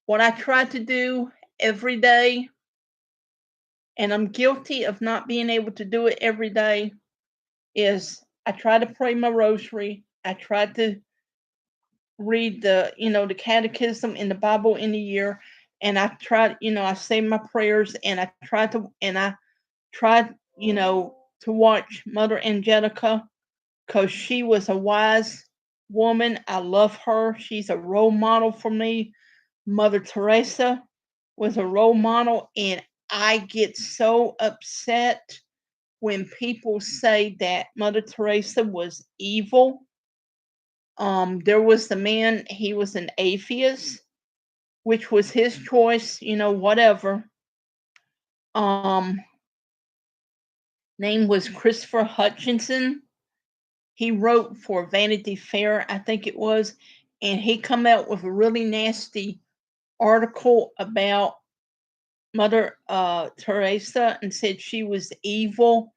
S1: what I try to do every day, and I'm guilty of not being able to do it every day, is I try to pray my rosary. I try to read the catechism in the Bible in a year, and I try, I say my prayers, and I tried, to watch Mother Angelica because she was a wise woman. I love her. She's a role model for me. Mother Teresa was a role model, and I get so upset when people say that Mother Teresa was evil. There was the man, he was an atheist, which was his choice, whatever. Um, Name was Christopher Hutchinson. He wrote for Vanity Fair, I think it was, and he come out with a really nasty article about Mother Teresa and said she was evil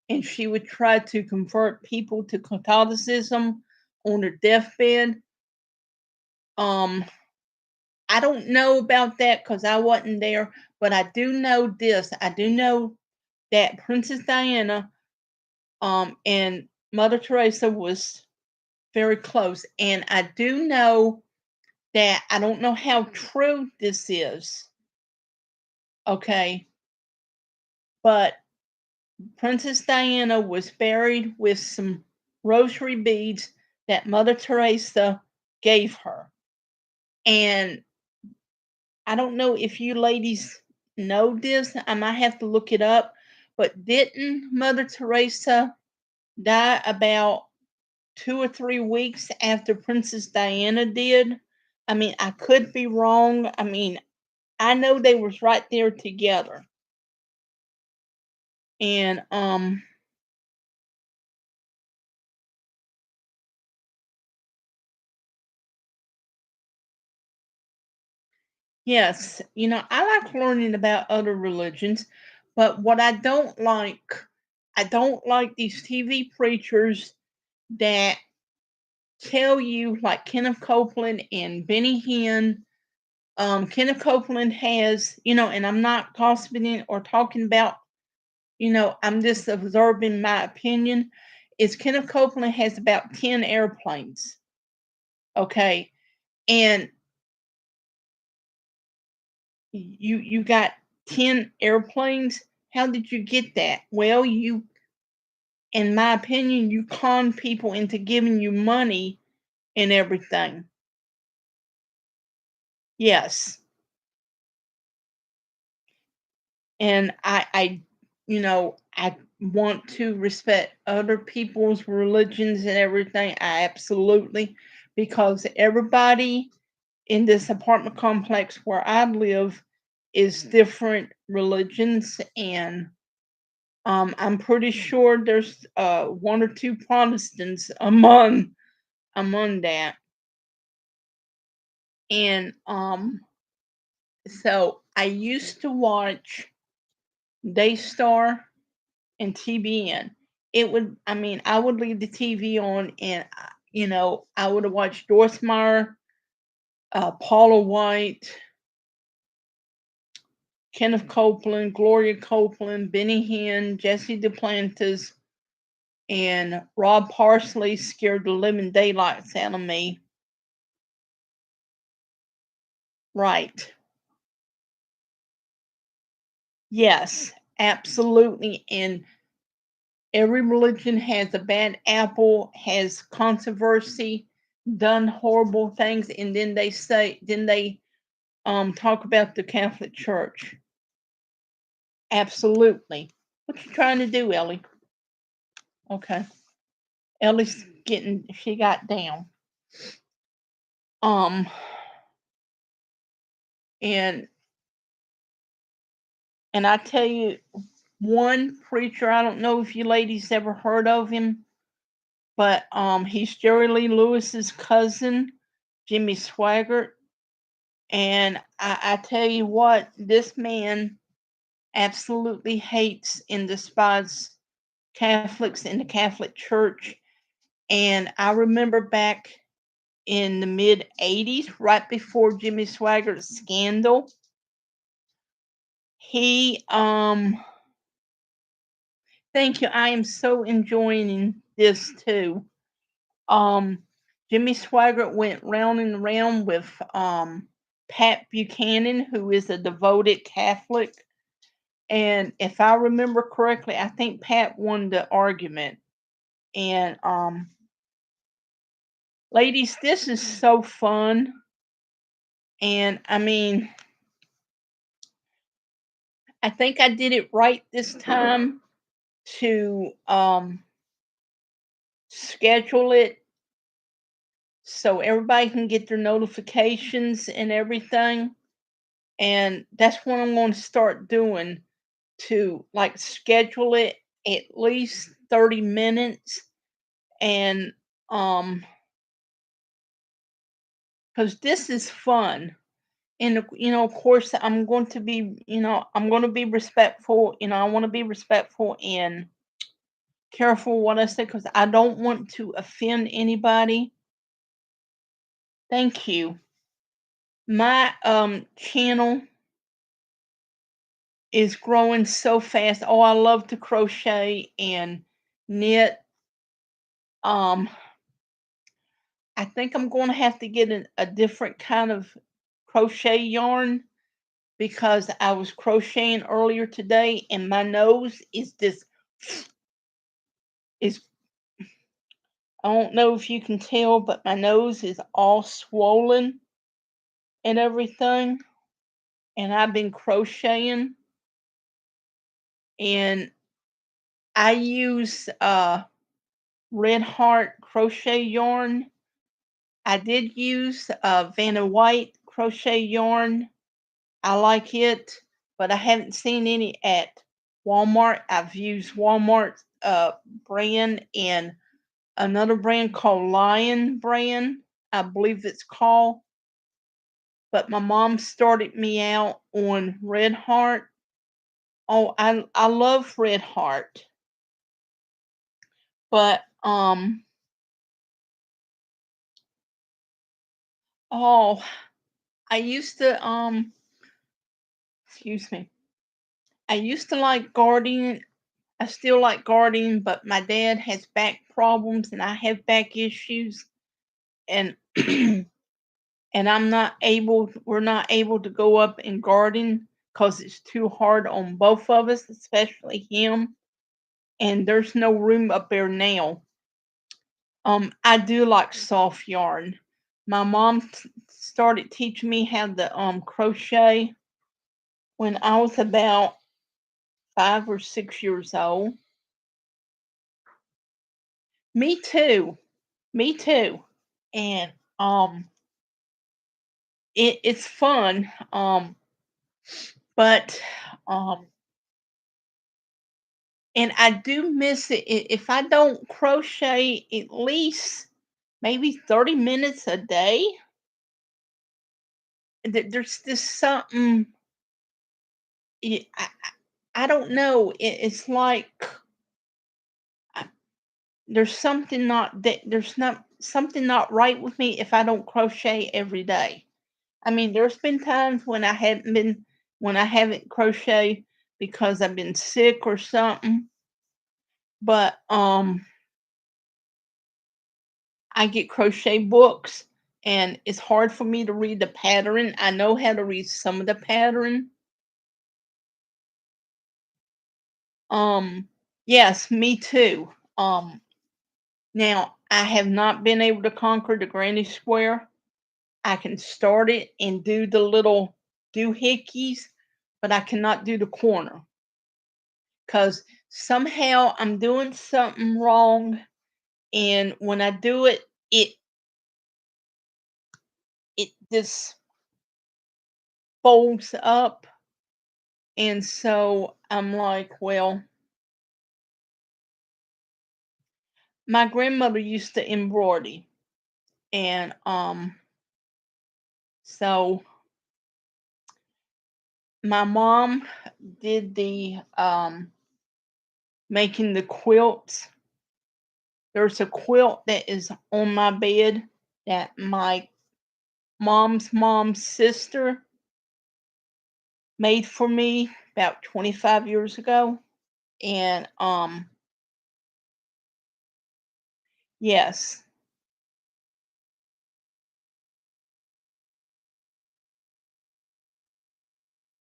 S1: and she would try to convert people to Catholicism on her deathbed. Um, I don't know about that because I wasn't there, but I do know this. I do know that Princess Diana and Mother Teresa was very close. And I do know that I don't know how true this is, okay, but Princess Diana was buried with some rosary beads that Mother Teresa gave her. And I don't know if you ladies know this. I might have to look it up. But didn't Mother Teresa die about 2 or 3 weeks after Princess Diana did? I mean, I could be wrong. I mean, I know they was right there together. And yes, I like learning about other religions, but what I don't like these TV preachers that tell you, like Kenneth Copeland and Benny Hinn. Kenneth Copeland has, and I'm not gossiping or talking about, I'm just observing my opinion. Is Kenneth Copeland has about 10 airplanes. Okay. And you got 10 airplanes. How did you get that? Well, in my opinion, you con people into giving you money and everything. Yes. And I want to respect other people's religions and everything. I absolutely, because everybody in this apartment complex where I live is different religions, and I'm pretty sure there's one or two Protestants among that. And so I used to watch Daystar and TBN. I would leave the TV on, and I would have watched Doris Meyer, Paula White, Kenneth Copeland, Gloria Copeland, Benny Hinn, Jesse Duplantis, and Rob Parsley scared the living daylights out of me. Right. Yes, absolutely. And every religion has a bad apple, has controversy, done horrible things, and then they talk about the Catholic Church. Absolutely. What you trying to do, Ellie? Okay. Ellie's she got down. Um, and I tell you, one preacher, I don't know if you ladies ever heard of him, but he's Jerry Lee Lewis's cousin, Jimmy Swaggart. And I tell you what, this man absolutely hates and despises Catholics in the Catholic Church. And I remember back in the mid 80s, right before Jimmy Swaggart's scandal, he thank you. I am so enjoying this too. Um Jimmy Swaggart went round and round with Pat Buchanan, who is a devoted Catholic. And if I remember correctly, I think Pat won the argument. And ladies, this is so fun. And I mean, I think I did it right this time to schedule it so everybody can get their notifications and everything. And that's what I'm going to start doing, to like schedule it at least 30 minutes. And because this is fun. And of course, I'm going to be respectful. I want to be respectful and careful what I say, because I don't want to offend anybody. Thank you. My channel is growing so fast. Oh, I love to crochet and knit. Um, I think I'm going to have to get a different kind of crochet yarn, because I was crocheting earlier today and my nose is I don't know if you can tell, but my nose is all swollen. and everything. And I've been crocheting, and I use Red Heart crochet yarn. I did use Vanna White crochet yarn. I like it, but I haven't seen any at Walmart. I've used Walmart's brand and another brand called Lion brand, I believe it's called. But my mom started me out on Red Heart. Oh, I love Red Heart, but oh, I used to excuse me. I used to like gardening. I still like gardening, but my dad has back problems and I have back issues, and and we're not able to go up and garden because it's too hard on both of us, especially him, and there's no room up there now. I do like soft yarn. My mom started teaching me how to crochet when I was about 5 or 6 years old. Me too. Me too. And it's fun. But um and I do miss it if I don't crochet at least maybe 30 minutes a day. There's just something. I don't know. It's like uh, there's not something not right with me if I don't crochet every day. I mean, there's been times when I haven't crocheted because I've been sick or something, but I get crochet books and it's hard for me to read the pattern. I know how to read some of the pattern. Um yes, me too. Now I have not been able to conquer the granny square. I can start it and do the little doohickeys, but I cannot do the corner because somehow I'm doing something wrong. And when I do it, it just folds up. And so I'm like, well, my grandmother used to embroider, and so my mom did the making the quilts. There's a quilt that is on my bed that my mom's sister made for me about 25 years ago. And yes,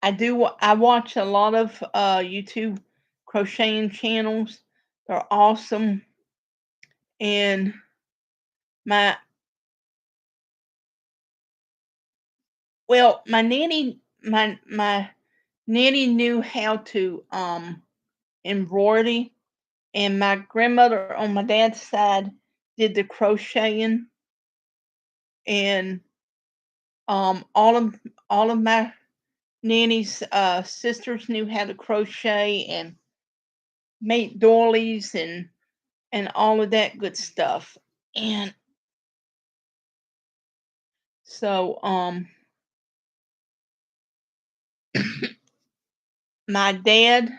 S1: I watch a lot of YouTube crocheting channels. They're awesome. And my well, my nanny knew how to embroider, and my grandmother on my dad's side did the crocheting, and all of my nanny's sisters knew how to crochet and make doilies and all of that good stuff. And so my dad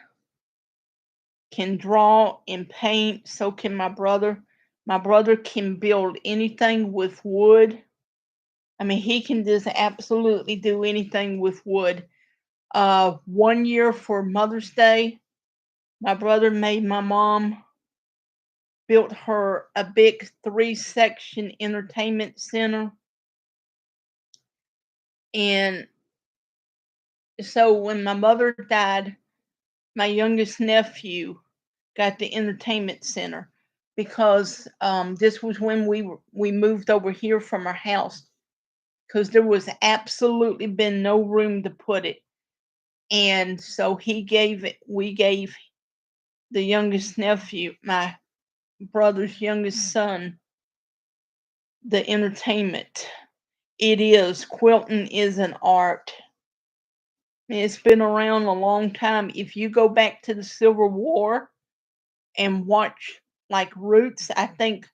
S1: can draw and paint, so can my brother. My brother can build anything with wood. I mean, he can just absolutely do anything with wood. One year for Mother's Day, my brother made my mom built her a big 3-section entertainment center. And so when my mother died, my youngest nephew got the entertainment center because this was when we moved over here from our house because there was absolutely been no room to put it. And so we gave the youngest nephew, my brother's youngest son, the entertainment. Quilting is an art. It's been around a long time. If you go back to the Civil War and watch like Roots, I think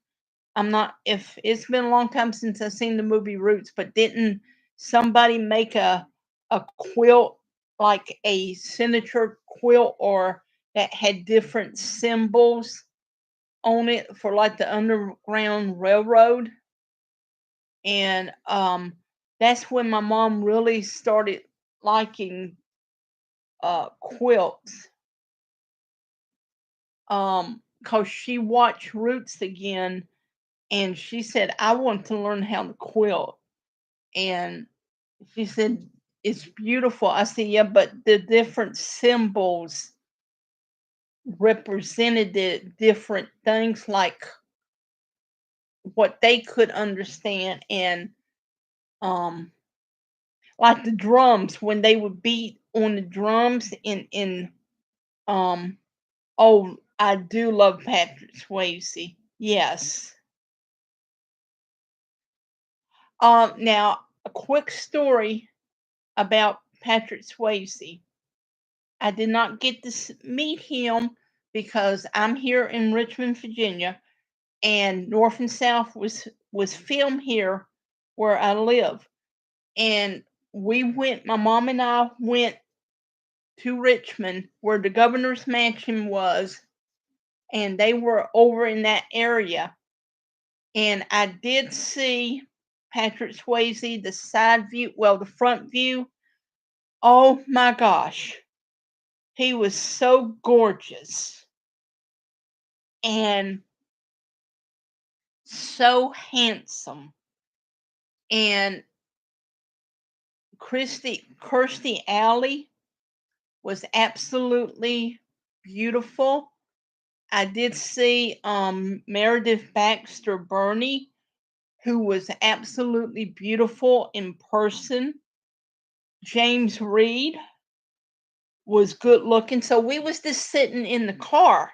S1: I'm not if it's been a long time since I've seen the movie Roots, but didn't somebody make a quilt like a signature quilt or that had different symbols on it for like the Underground Railroad? And that's when my mom really started liking quilts. Cause she watched Roots again and she said, I want to learn how to quilt. And she said, it's beautiful. I said, yeah, but the different symbols represented the different things like what they could understand. And um like the drums, when they would beat on the drums in um oh, I do love Patrick Swayze. Yes. Now a quick story about Patrick Swayze. I did not get to meet him because I'm here in Richmond, Virginia, and North and South was filmed here where I live. And we went. My mom and I went to Richmond, where the governor's mansion was, and they were over in that area. And I did see Patrick Swayze, the side view, well, the front view. Oh my gosh, he was so gorgeous and so handsome. And Kirstie Alley was absolutely beautiful. I did see Meredith Baxter Burney, who was absolutely beautiful in person. James Reed was good looking. So we was just sitting in the car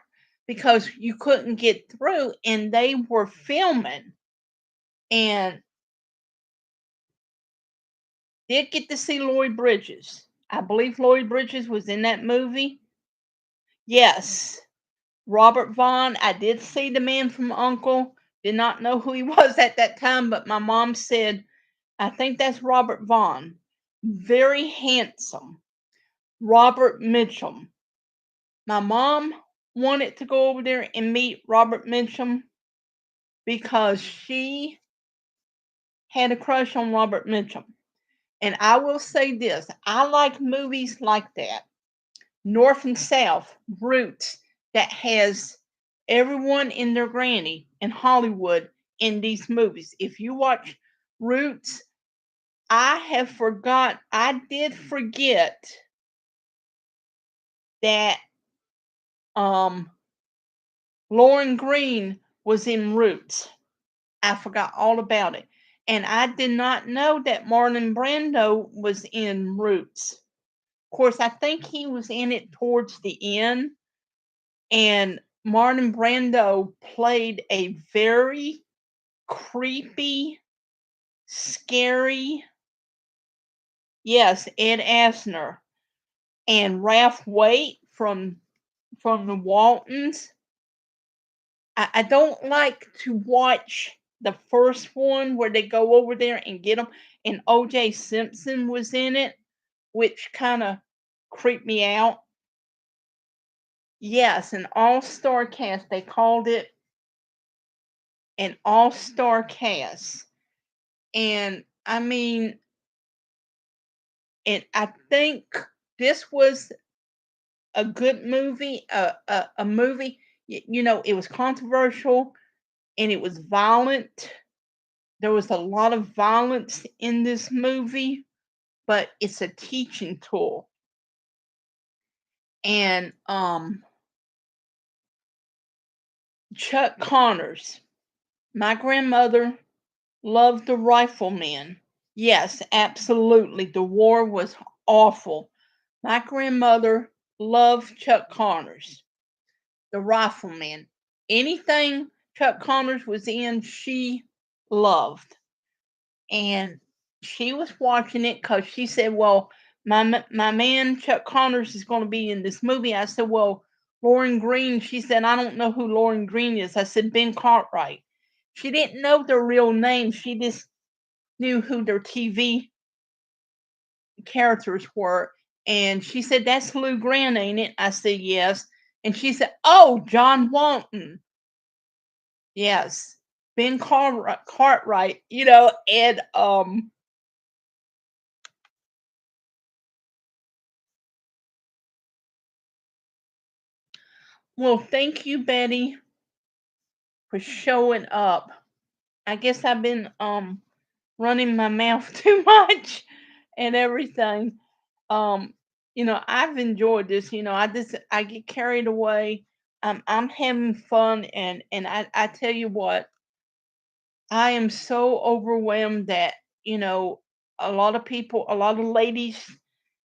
S1: because you couldn't get through and they were filming. And did get to see Lloyd Bridges. I believe Lloyd Bridges was in that movie. Yes. Robert Vaughn. I did see the man from Uncle. Did not know who he was at that time, but my mom said, I think that's Robert Vaughn. Very handsome. Robert Mitchum. My mom wanted to go over there and meet Robert Mitchum because she had a crush on Robert Mitchum. And I will say this, I like movies like that. North and South, Roots, that has everyone in their granny in Hollywood in these movies. If you watch Roots, I did forget that um Lauren Green was in Roots. I forgot all about it. And I did not know that Marlon Brando was in Roots. Of course, I think he was in it towards the end. And Marlon Brando played a very creepy, scary, yes, Ed Asner and Ralph Waite from the Waltons. I don't like to watch the first one where they go over there and get them, and O.J. Simpson was in it, which kind of creeped me out. Yes, an all-star cast. They called it an all-star cast. And I mean, and I think this was a good movie, a movie, it was controversial and it was violent. There was a lot of violence in this movie, but it's a teaching tool. And Chuck Connors, my grandmother loved the Rifleman. Yes, absolutely. The war was awful. My grandmother loved Chuck Connors, the rifleman. Anything Chuck Connors was in, she loved. And she was watching it because she said, "Well, my man Chuck Connors is going to be in this movie." I said, "Well, Lauren Green." She said, "I don't know who Lauren Green is." I said, "Ben Cartwright." She didn't know their real names. She just knew who their TV characters were. And she said, "That's Lou Grant, ain't it?" I said, "Yes." And she said, "Oh, John Walton." Yes. Cartwright, and well, thank you, Betty, for showing up. I guess I've been running my mouth too much and everything. Um, I've enjoyed this. I get carried away. I'm having fun, and I tell you what, I am so overwhelmed that a lot of ladies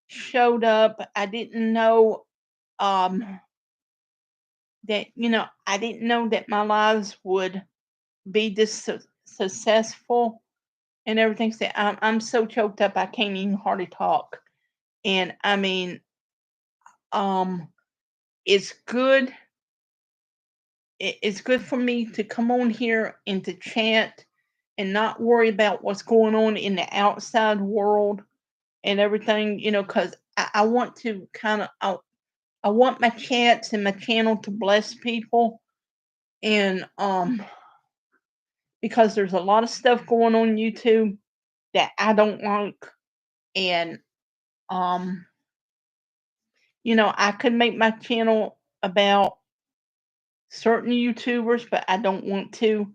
S1: showed up. I didn't know um I didn't know that my lives would be this successful and everything. So I'm so choked up I can't even hardly talk. And I mean, um, it's good. It's good for me to come on here and to chant and not worry about what's going on in the outside world and everything. Because I want to I want my chants and my channel to bless people. And because there's a lot of stuff going on YouTube that I don't like. And um I could make my channel about certain YouTubers, but I don't want to.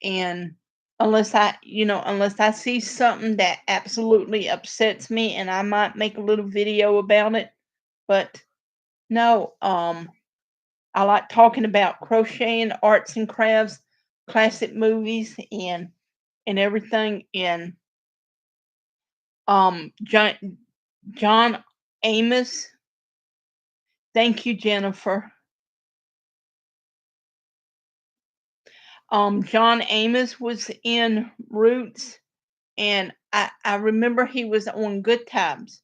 S1: And unless I see something that absolutely upsets me, and I might make a little video about it. But no, I like talking about crocheting, arts and crafts, classic movies, and everything. And John Amos, thank you, Jennifer. John Amos was in Roots, and I remember he was on Good Times,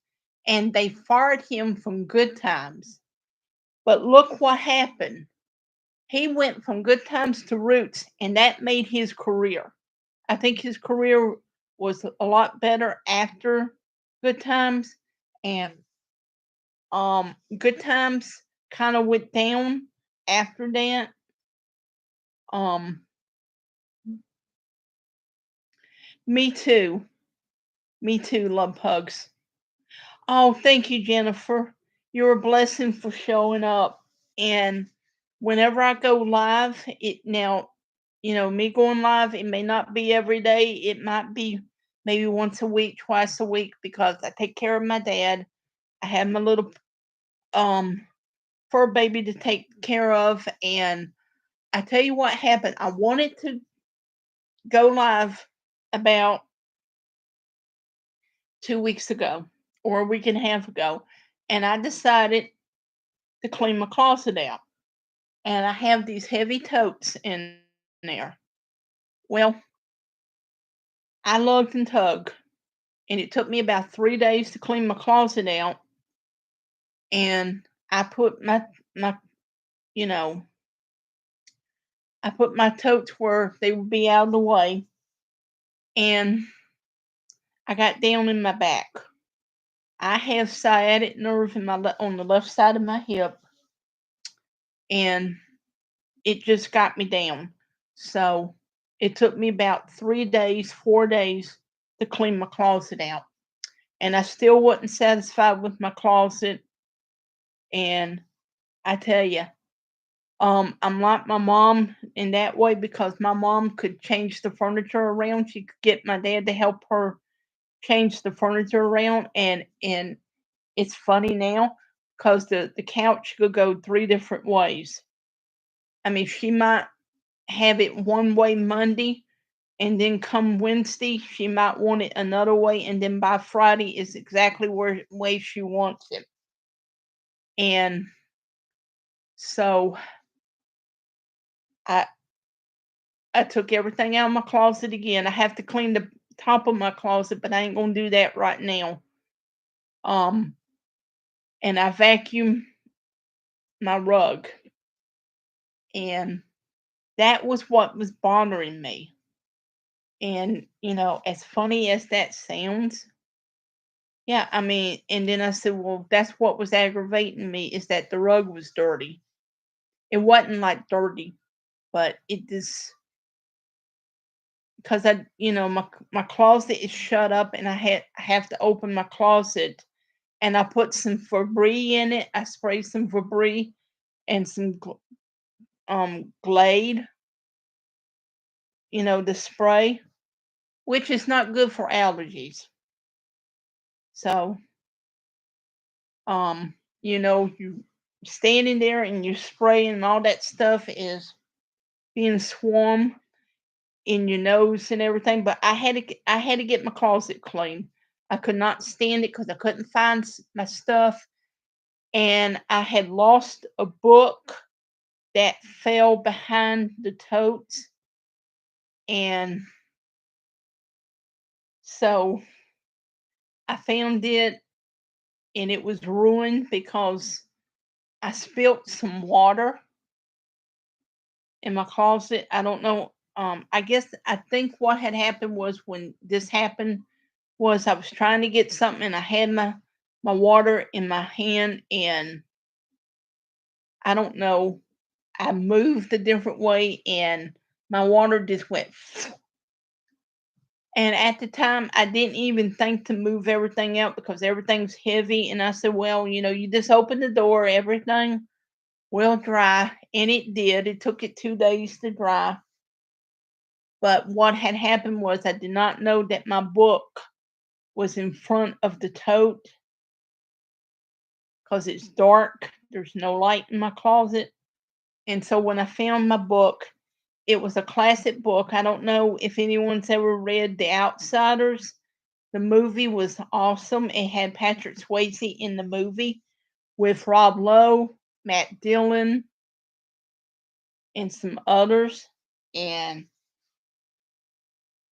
S1: and they fired him from Good Times. But look what happened. He went from Good Times to Roots, and that made his career. I think his career was a lot better after Good Times, and Good Times kind of went down after that. Um, me too. Me too. Love hugs. Oh, thank you, Jennifer. You're a blessing for showing up. And whenever I go live, me going live, it may not be every day. It might be maybe once a week, twice a week, because I take care of my dad. I have my little um fur baby to take care of. And I tell you what happened. I wanted to go live about 2 weeks ago or a week and a half ago. And I decided to clean my closet out. And I have these heavy totes in there. Well, I lugged and tugged, and it took me about 3 days to clean my closet out. And I put my you know I put my totes where they would be out of the way, and I got down in my back. I have sciatic nerve on the left side of my hip, and it just got me down. So it took me about 3 days, 4 days to clean my closet out. And I still wasn't satisfied with my closet. And I tell you, I'm like my mom in that way because my mom could change the furniture around. She could get my dad to help her change the furniture around, and it's funny now because the couch could go three different ways. I mean, she might have it one way Monday and then come Wednesday, she might want it another way, and then by Friday is exactly where way she wants it. And so I I took everything out of my closet again. I have to clean the top of my closet, but I ain't gonna do that right now. Um, and I vacuumed my rug, and that was what was bothering me. And as funny as that sounds, yeah, I mean, and then I said, well, that's what was aggravating me is that the rug was dirty. It wasn't like dirty, but it just because my closet is shut up, and I have to open my closet, and I put some Febreze in it. I sprayed some Febreze and some Glade, the spray, which is not good for allergies. So, um, you standing there and you're spraying and all that stuff is being swarmed in your nose and everything. But I had to get my closet clean. I could not stand it because I couldn't find my stuff, and I had lost a book that fell behind the totes, and so I found it, and it was ruined because I spilt some water in my closet. I don't know. I think what had happened was when this happened was I was trying to get something and I had my water in my hand, and I don't know. I moved a different way and my water just went. And at the time, I didn't even think to move everything out because everything's heavy. And I said, well, you just open the door, everything will dry. And it did. It took it 2 days to dry. But what had happened was I did not know that my book was in front of the tote because it's dark. There's no light in my closet. And so when I found my book, it was a classic book. I don't know if anyone's ever read The Outsiders. The movie was awesome. It had Patrick Swayze in the movie with Rob Lowe, Matt Dillon, and some others. And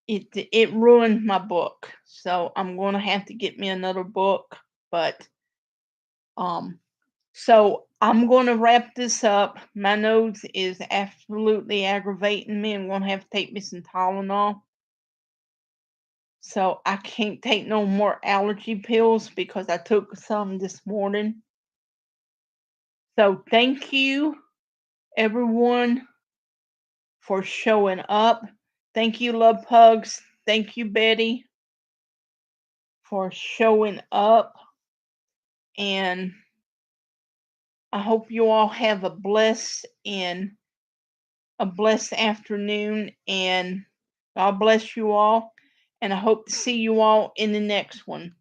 S1: it ruined my book. So I'm going to have to get me another book. But um so I'm going to wrap this up. My nose is absolutely aggravating me. I'm going to have to take me some Tylenol. So I can't take no more allergy pills because I took some this morning. So thank you, everyone, for showing up. Thank you, Love Pugs. Thank you, Betty, for showing up. And I hope you all have a blessed afternoon, and God bless you all. And I hope to see you all in the next one.